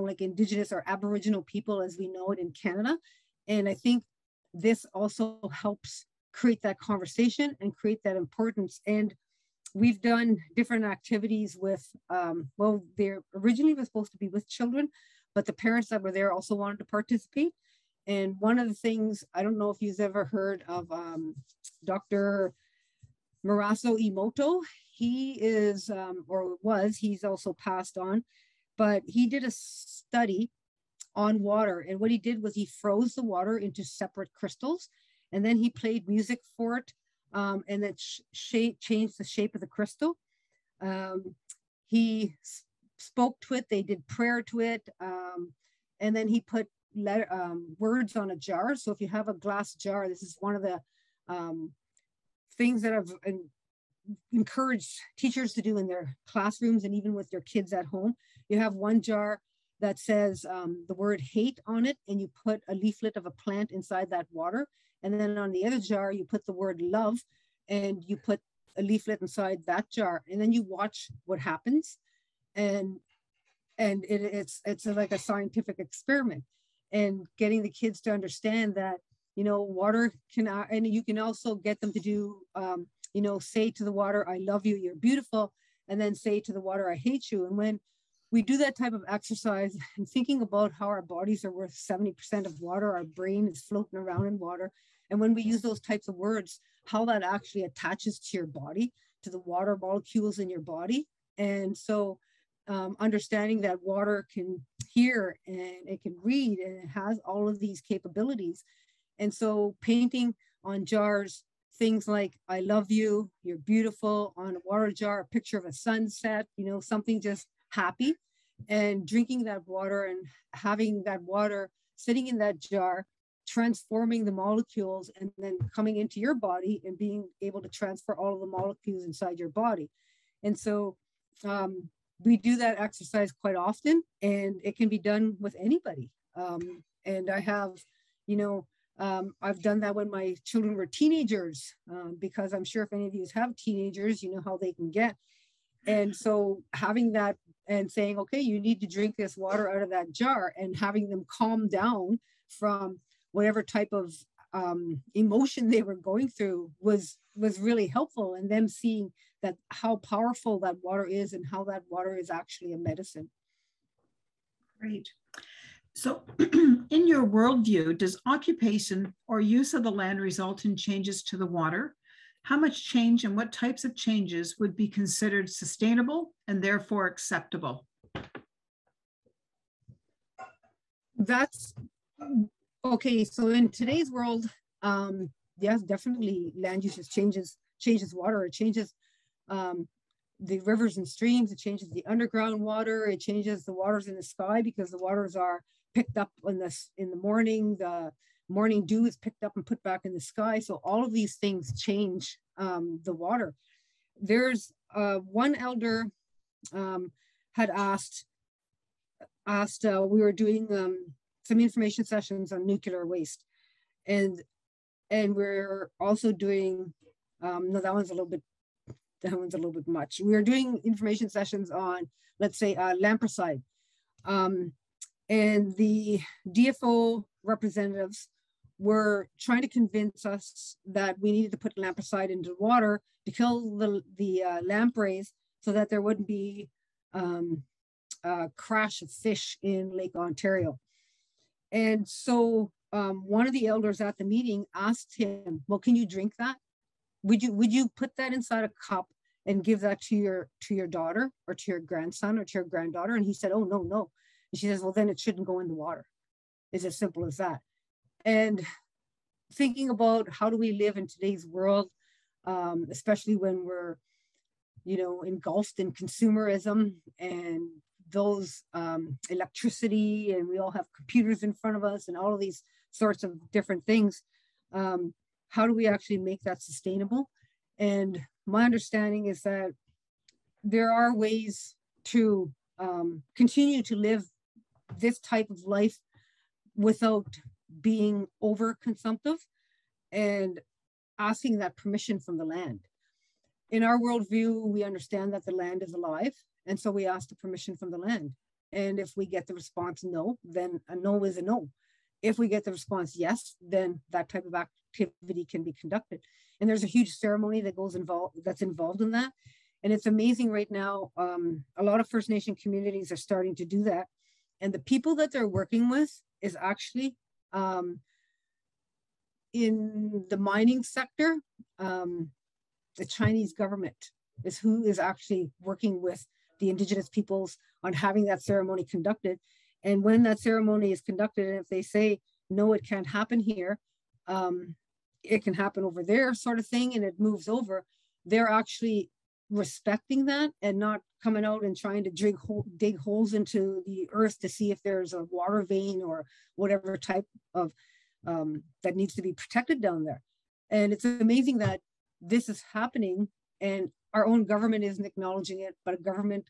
like Indigenous or Aboriginal people as we know it in Canada. And I think this also helps create that conversation and create that importance. And we've done different activities with, they originally were supposed to be with children, but the parents that were there also wanted to participate. And one of the things, I don't know if you've ever heard of Dr. Muraso Emoto. He is, or was, he's also passed on, but he did a study on water. And what he did was he froze the water into separate crystals, and then he played music for it, and it changed the shape of the crystal. He spoke to it, they did prayer to it, and then he put words on a jar. So if you have a glass jar, this is one of the things that I've encouraged teachers to do in their classrooms and even with their kids at home. You have one jar that says the word hate on it, and you put a leaflet of a plant inside that water. And then on the other jar, you put the word love, and you put a leaflet inside that jar. And then you watch what happens. And it's like a scientific experiment, and getting the kids to understand that, water can, and you can also get them to do, say to the water, I love you, you're beautiful, and then say to the water, I hate you. And when we do that type of exercise and thinking about how our bodies are worth 70% of water, our brain is floating around in water. And when we use those types of words, how that actually attaches to your body, to the water molecules in your body. And so understanding that water can hear and it can read and it has all of these capabilities. And so painting on jars, things like, I love you, you're beautiful, on a water jar, a picture of a sunset, something just happy, and drinking that water and having that water sitting in that jar, transforming the molecules and then coming into your body and being able to transfer all of the molecules inside your body. And so we do that exercise quite often, and it can be done with anybody. And I have, I've done that when my children were teenagers, because I'm sure if any of you have teenagers, you know how they can get. And so having that and saying, okay, you need to drink this water out of that jar, and having them calm down from whatever type of emotion they were going through was really helpful. And them seeing that how powerful that water is and how that water is actually a medicine. Great. So in your worldview, does occupation or use of the land result in changes to the water? How much change and what types of changes would be considered sustainable and therefore acceptable? That's okay. So in today's world, yes, definitely land uses changes water. It changes the rivers and streams. It changes the underground water. It changes the waters in the sky because the waters are picked up in the morning. The morning dew is picked up and put back in the sky. So all of these things change the water. There's one elder had asked, we were doing some information sessions on nuclear waste, and we're also doing no, that one's a little bit much. We are doing information sessions on, let's say, lampricide, and the DFO representatives were trying to convince us that we needed to put lampricide into water to kill the lampreys so that there wouldn't be a crash of fish in Lake Ontario. And so one of the elders at the meeting asked him, well, can you drink that? Would you put that inside a cup and give that to your daughter or to your grandson or to your granddaughter? And he said, oh, no. And she says, well, then it shouldn't go in the water. It's as simple as that. And thinking about how do we live in today's world, especially when we're, engulfed in consumerism and those electricity, and we all have computers in front of us and all of these sorts of different things. How do we actually make that sustainable? And my understanding is that there are ways to continue to live this type of life without being over-consumptive and asking that permission from the land. In our worldview, we understand that the land is alive, and so we ask the permission from the land. And if we get the response no, then a no is a no. If we get the response yes, then that type of activity can be conducted. And there's a huge ceremony that's involved in that. And it's amazing right now. A lot of First Nation communities are starting to do that. And the people that they're working with is actually in the mining sector. The Chinese government is who is actually working with the Indigenous peoples on having that ceremony conducted. And when that ceremony is conducted, and if they say, no, it can't happen here, it can happen over there sort of thing, and it moves over, they're actually respecting that and not coming out and trying to dig holes into the earth to see if there's a water vein or whatever type of that needs to be protected down there. And it's amazing that this is happening and our own government isn't acknowledging it, but a government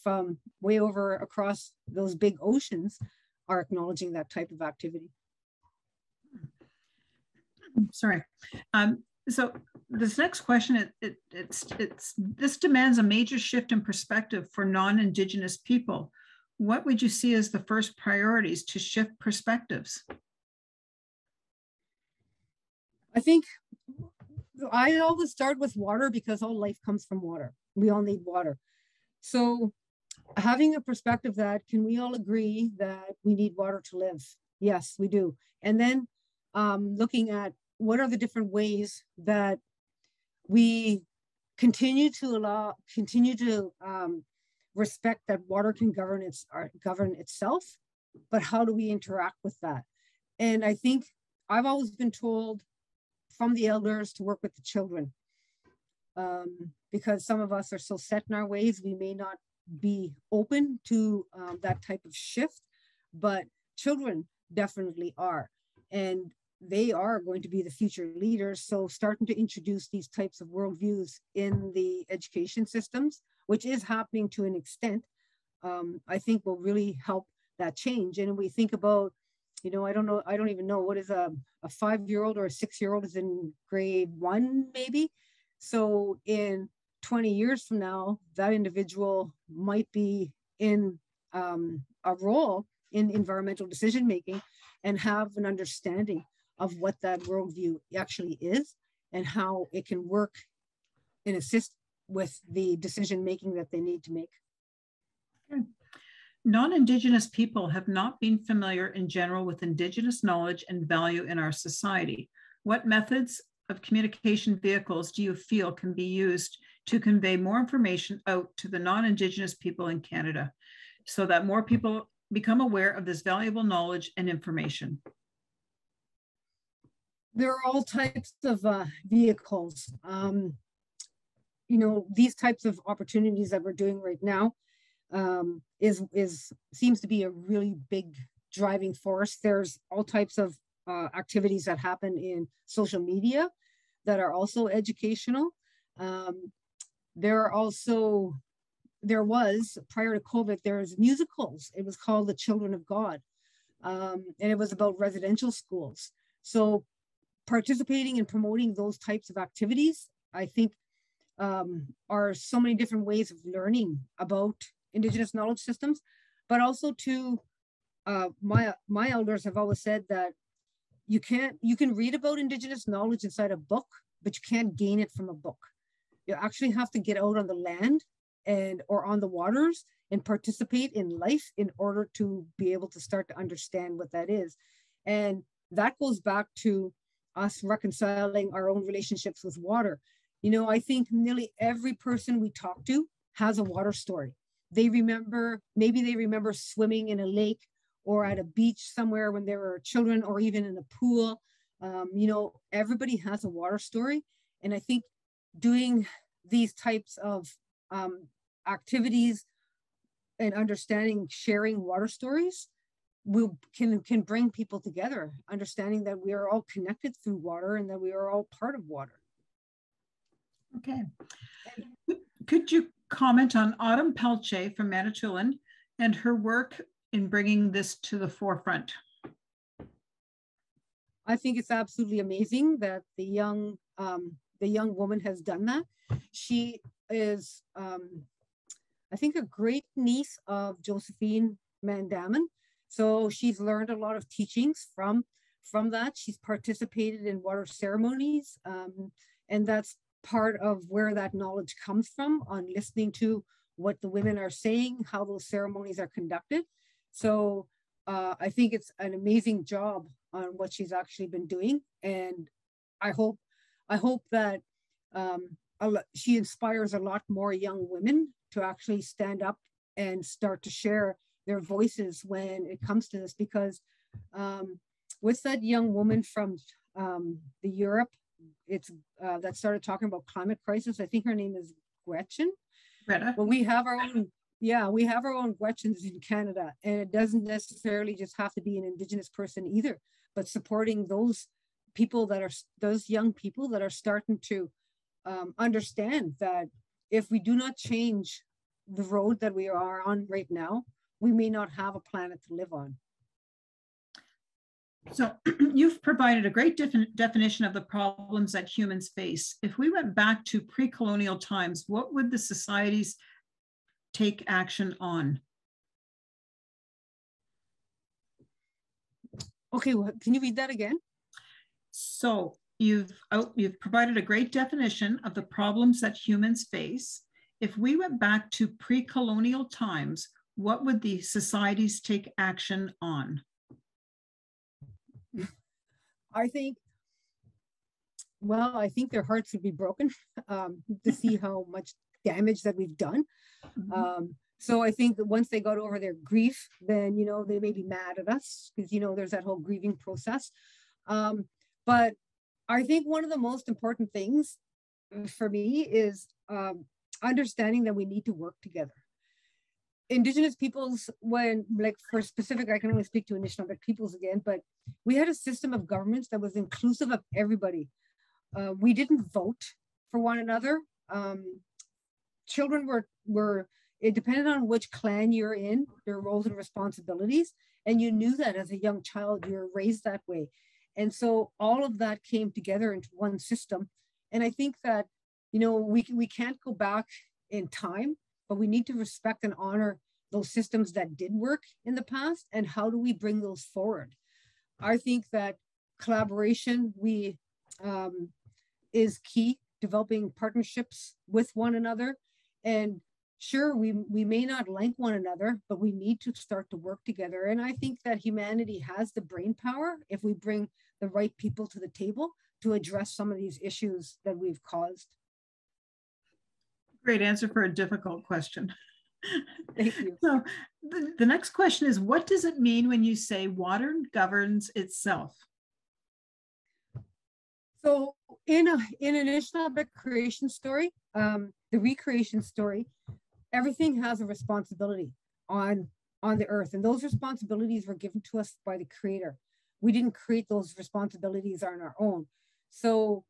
from way over across those big oceans are acknowledging that type of activity. Sorry. So this next question, this demands a major shift in perspective for non-Indigenous people. What would you see as the first priorities to shift perspectives? I think I always start with water because all life comes from water. We all need water. So having a perspective that, can we all agree that we need water to live? Yes, we do. And then looking at what are the different ways that we continue to respect that water can govern itself, but how do we interact with that? And I think I've always been told from the elders to work with the children, because some of us are so set in our ways, we may not be open to that type of shift, but children definitely are. And they are going to be the future leaders. So starting to introduce these types of worldviews in the education systems, which is happening to an extent, I think will really help that change. And we think about, I don't even know, what is a 5-year-old or a 6-year-old is in grade 1, maybe. So in 20 years from now, that individual might be in a role in environmental decision-making and have an understanding of what that worldview actually is and how it can work and assist with the decision-making that they need to make. Okay. Non-Indigenous people have not been familiar in general with Indigenous knowledge and value in our society. What methods of communication vehicles do you feel can be used to convey more information out to the non-Indigenous people in Canada so that more people become aware of this valuable knowledge and information? There are all types of vehicles. You know, these types of opportunities that we're doing right now seems to be a really big driving force. There's all types of activities that happen in social media that are also educational. There was, prior to COVID, there's musicals. It was called The Children of God. And it was about residential schools. So participating and promoting those types of activities, I think, are so many different ways of learning about Indigenous knowledge systems, but also to my elders have always said that you can read about Indigenous knowledge inside a book, but you can't gain it from a book. You actually have to get out on the land or on the waters and participate in life in order to be able to start to understand what that is. And that goes back to us reconciling our own relationships with water. You know, I think nearly every person we talk to has a water story. Maybe they remember swimming in a lake or at a beach somewhere when they were children, or even in a pool. You know, everybody has a water story. And I think doing these types of activities and understanding, sharing water stories can bring people together, understanding that we are all connected through water and that we are all part of water. Okay. Could you comment on Autumn Pelche from Manitoulin and her work in bringing this to the forefront? I think it's absolutely amazing that the young woman has done that. She is, I think, a great niece of Josephine Mandamin. So she's learned a lot of teachings from that. She's participated in water ceremonies, and that's part of where that knowledge comes from, on listening to what the women are saying, how those ceremonies are conducted. So I think it's an amazing job on what she's actually been doing. And I hope that she inspires a lot more young women to actually stand up and start to share their voices when it comes to this, because with that young woman from the Europe, that started talking about climate crisis. I think her name is Gretchen. Greta. Well, we have our own Gretchens in Canada, and it doesn't necessarily just have to be an Indigenous person either, but supporting those young people that are starting to understand that if we do not change the road that we are on right now, we may not have a planet to live on. So you've provided a great definition of the problems that humans face. If we went back to pre-colonial times, what would the societies take action on? Okay, well, can you read that again? So you've provided a great definition of the problems that humans face. If we went back to pre-colonial times, what would the societies take action on? I think their hearts would be broken to see how much damage that we've done. Mm-hmm. So I think that once they got over their grief, then, you know, they may be mad at us because, you know, there's that whole grieving process. But I think one of the most important things for me is understanding that we need to work together. Indigenous peoples, for specific, I can only speak to Anishinaabek peoples again, but we had a system of governments that was inclusive of everybody. We didn't vote for one another. Children it depended on which clan you're in, their roles and responsibilities. And you knew that as a young child, you were raised that way. And so all of that came together into one system. And I think that, you know, we can't go back in time, but we need to respect and honor those systems that did work in the past, and how do we bring those forward? I think that collaboration is key, developing partnerships with one another. And sure, we may not like one another, but we need to start to work together. And I think that humanity has the brain power if we bring the right people to the table to address some of these issues that we've caused. Great answer for a difficult question. Thank you. So the next question is, what does it mean when you say water governs itself? So in an Anishinaabek creation story, the recreation story, everything has a responsibility on the earth, and those responsibilities were given to us by the Creator. We didn't create those responsibilities on our own. So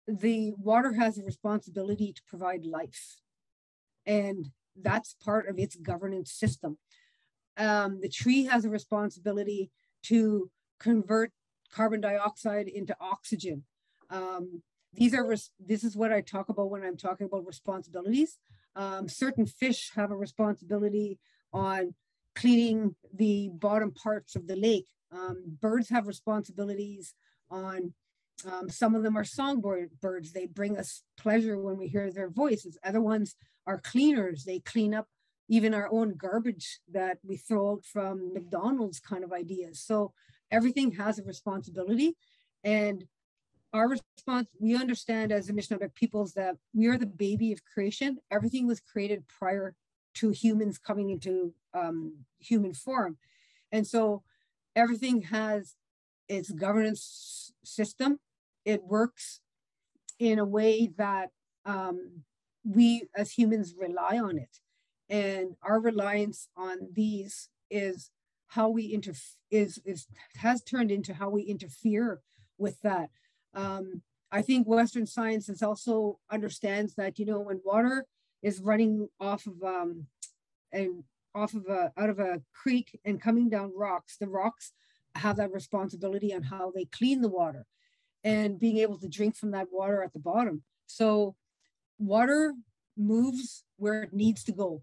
the water has a responsibility to provide life, and that's part of its governance system. The tree has a responsibility to convert carbon dioxide into oxygen. This is what I talk about when I'm talking about responsibilities. Certain fish have a responsibility on cleaning the bottom parts of the lake. Birds have responsibilities on, some of them are songbird birds. They bring us pleasure when we hear their voices. Other ones are cleaners. They clean up even our own garbage that we throw out from McDonald's kind of ideas. So everything has a responsibility, and our response, we understand as Anishinaabek peoples that we are the baby of creation. Everything was created prior to humans coming into human form. And so everything has its governance system. It works in a way that we as humans rely on it. And our reliance on these is how we has turned into how we interfere with that. I think Western science is also understands that, you know, when water is running off of out of a creek and coming down rocks, the rocks have that responsibility on how they clean the water and being able to drink from that water at the bottom. So water moves where it needs to go.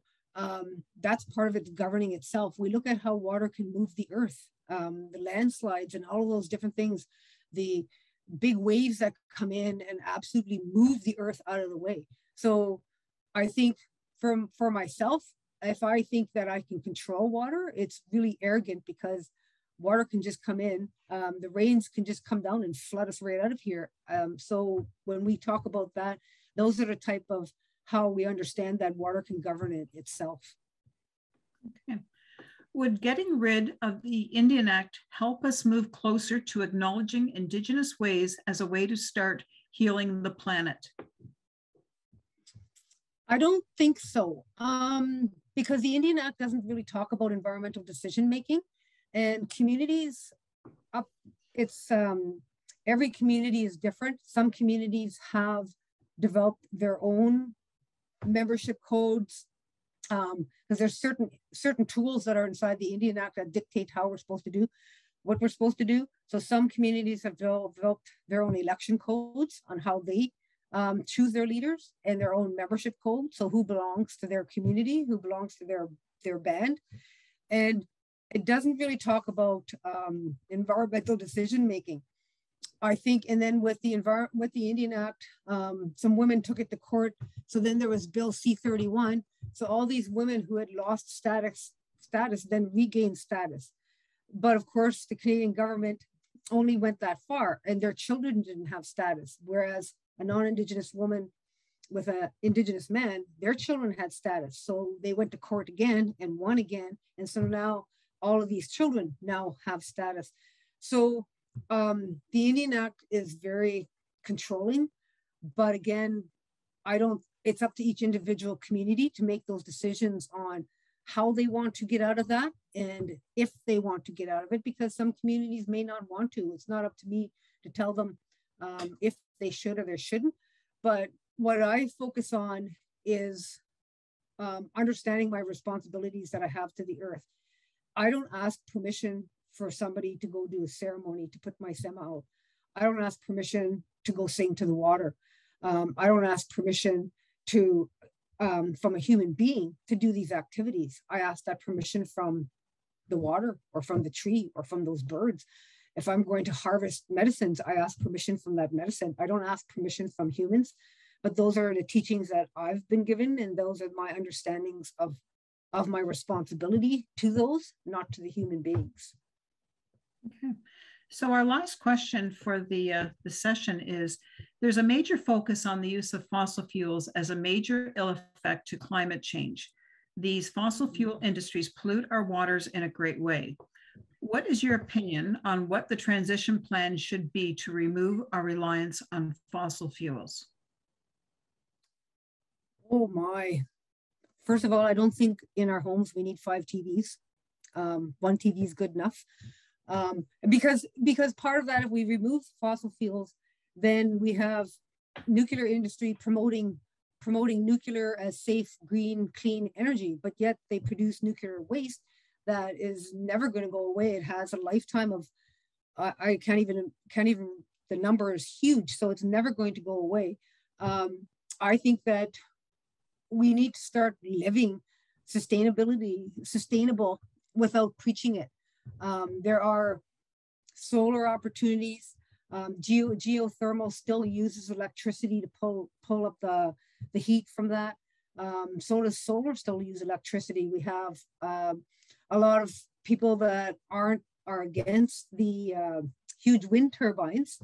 That's part of it governing itself. We look at how water can move the earth, the landslides and all of those different things, the big waves that come in and absolutely move the earth out of the way. So I think for myself, if I think that I can control water, it's really arrogant, because water can just come in. The rains can just come down and flood us right out of here. So when we talk about that, those are the type of how we understand that water can govern it itself. Okay. Would getting rid of the Indian Act help us move closer to acknowledging Indigenous ways as a way to start healing the planet? I don't think so, because the Indian Act doesn't really talk about environmental decision making, and communities every community is different. Some communities have developed their own membership codes, because there's certain tools that are inside the Indian Act that dictate how we're supposed to do what we're supposed to do. So some communities have developed their own election codes on how they choose their leaders, and their own membership code. So who belongs to their community, who belongs to their band. And it doesn't really talk about environmental decision making, I think. And then with the Indian Act, some women took it to court. So then there was Bill C-31. So all these women who had lost status then regained status. But of course, the Canadian government only went that far, and their children didn't have status. Whereas a non-Indigenous woman with an Indigenous man, their children had status. So they went to court again and won again. And so now all of these children now have status. So the Indian Act is very controlling, but again, it's up to each individual community to make those decisions on how they want to get out of that, and if they want to get out of it, because some communities may not want to. It's not up to me to tell them if they should or they shouldn't. But what I focus on is understanding my responsibilities that I have to the earth. I don't ask permission for somebody to go do a ceremony to put my sema out. I don't ask permission to go sing to the water. I don't ask permission to from a human being to do these activities. I ask that permission from the water or from the tree or from those birds. If I'm going to harvest medicines, I ask permission from that medicine. I don't ask permission from humans, but those are the teachings that I've been given, and those are my understandings of my responsibility to those, not to the human beings. Okay. So our last question for the session is, there's a major focus on the use of fossil fuels as a major ill effect to climate change. These fossil fuel industries pollute our waters in a great way. What is your opinion on what the transition plan should be to remove our reliance on fossil fuels? Oh my. First of all, I don't think in our homes we need 5 TVs. One TV is good enough. Because part of that, if we remove fossil fuels, then we have nuclear industry promoting nuclear as safe, green, clean energy, but yet they produce nuclear waste that is never going to go away. It has a lifetime of, I can't even, the number is huge, so it's never going to go away. I think that we need to start living sustainable without preaching it. There are solar opportunities. Geothermal still uses electricity to pull up the heat from that. So does solar still use electricity. We have a lot of people that are against the huge wind turbines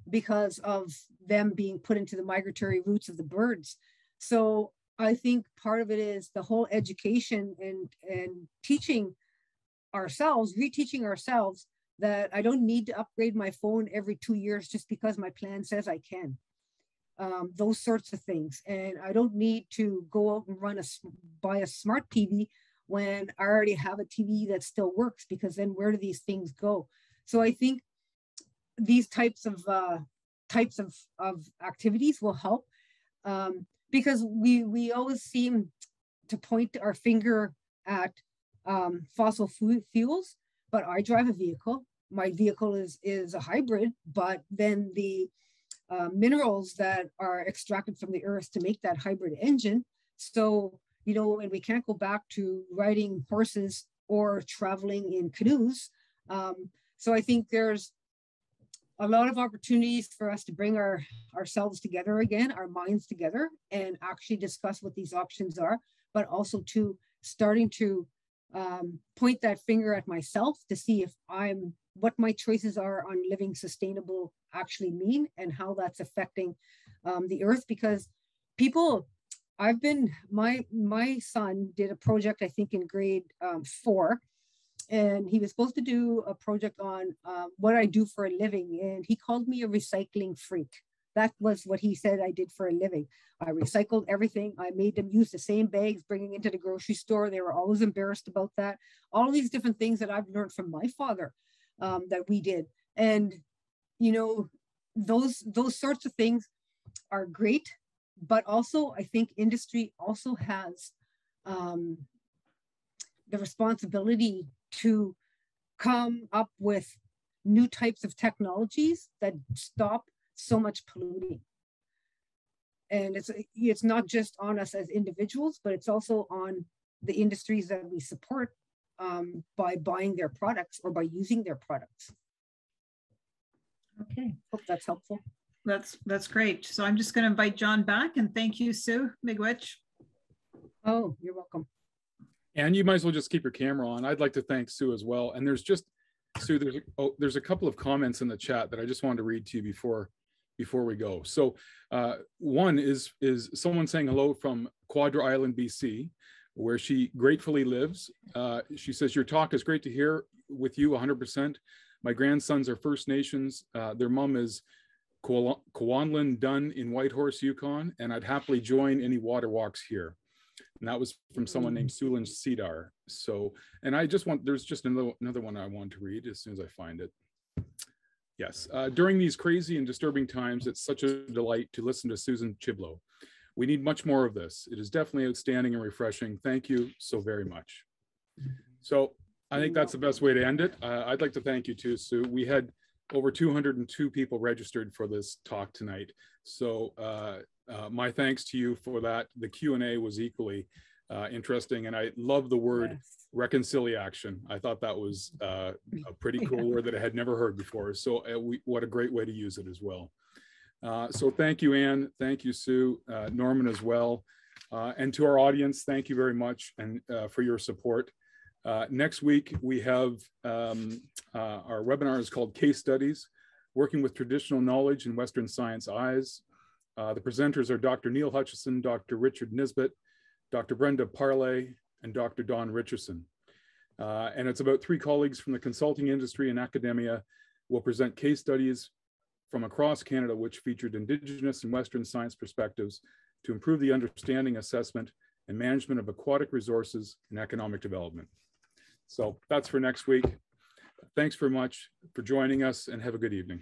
because of them being put into the migratory routes of the birds. So I think part of it is the whole education and teaching ourselves, reteaching ourselves that I don't need to upgrade my phone every 2 years just because my plan says I can. Those sorts of things. And I don't need to go out and buy a smart TV when I already have a TV that still works, because then where do these things go? So I think these types of activities will help, because we always seem to point our finger at fossil fuels, but I drive a vehicle. My vehicle is a hybrid, but then the minerals that are extracted from the earth to make that hybrid engine. So, you know, and we can't go back to riding horses or traveling in canoes. So I think there's a lot of opportunities for us to bring ourselves together again, our minds together, and actually discuss what these options are, but also to starting to point that finger at myself to see if what my choices are on living sustainable actually mean, and how that's affecting the earth. Because people, my son did a project, I think in grade 4, and he was supposed to do a project on what I do for a living, and he called me a recycling freak. That was what he said I did for a living. I recycled everything. I made them use the same bags bringing into the grocery store. They were always embarrassed about that. All these different things that I've learned from my father that we did. And, you know, those sorts of things are great, but also I think industry also has the responsibility to come up with new types of technologies that stop so much polluting. And it's not just on us as individuals, but it's also on the industries that we support by buying their products or by using their products. Okay. Hope that's helpful. That's great. So I'm just going to invite John back, and thank you, Sue Miigwech. Oh, you're welcome. And you might as well just keep your camera on. I'd like to thank Sue as well. And there's just, Sue, there's a couple of comments in the chat that I just wanted to read to you before we go. So one is someone saying hello from Quadra Island, BC, where she gratefully lives. She says, your talk is great to hear with you 100%. My grandsons are First Nations. Their mom is Kwanlin Dunn in Whitehorse, Yukon, and I'd happily join any water walks here. And that was from someone named Sulan Cedar. So, and there's just another one I want to read as soon as I find it. Yes, during these crazy and disturbing times, it's such a delight to listen to Susan Chiblow. We need much more of this. It is definitely outstanding and refreshing. Thank you so very much. So I think that's the best way to end it. I'd like to thank you too, Sue. We had over 202 people registered for this talk tonight. So my thanks to you for that. The Q&A was equally interesting, and I love the word reconciliation. I thought that was a pretty cool word that I had never heard before. So what a great way to use it as well. So thank you, Anne. Thank you, Sue, Norman as well. And to our audience, thank you very much and for your support. Next week, we have our webinar is called Case Studies, Working with Traditional Knowledge in Western Science Eyes. The presenters are Dr. Neil Hutchison, Dr. Richard Nisbet, Dr. Brenda Parley, and Dr. Don Richardson. And it's about 3 colleagues from the consulting industry and academia will present case studies from across Canada, which featured Indigenous and Western science perspectives to improve the understanding, assessment, and management of aquatic resources and economic development. So that's for next week. Thanks very much for joining us and have a good evening.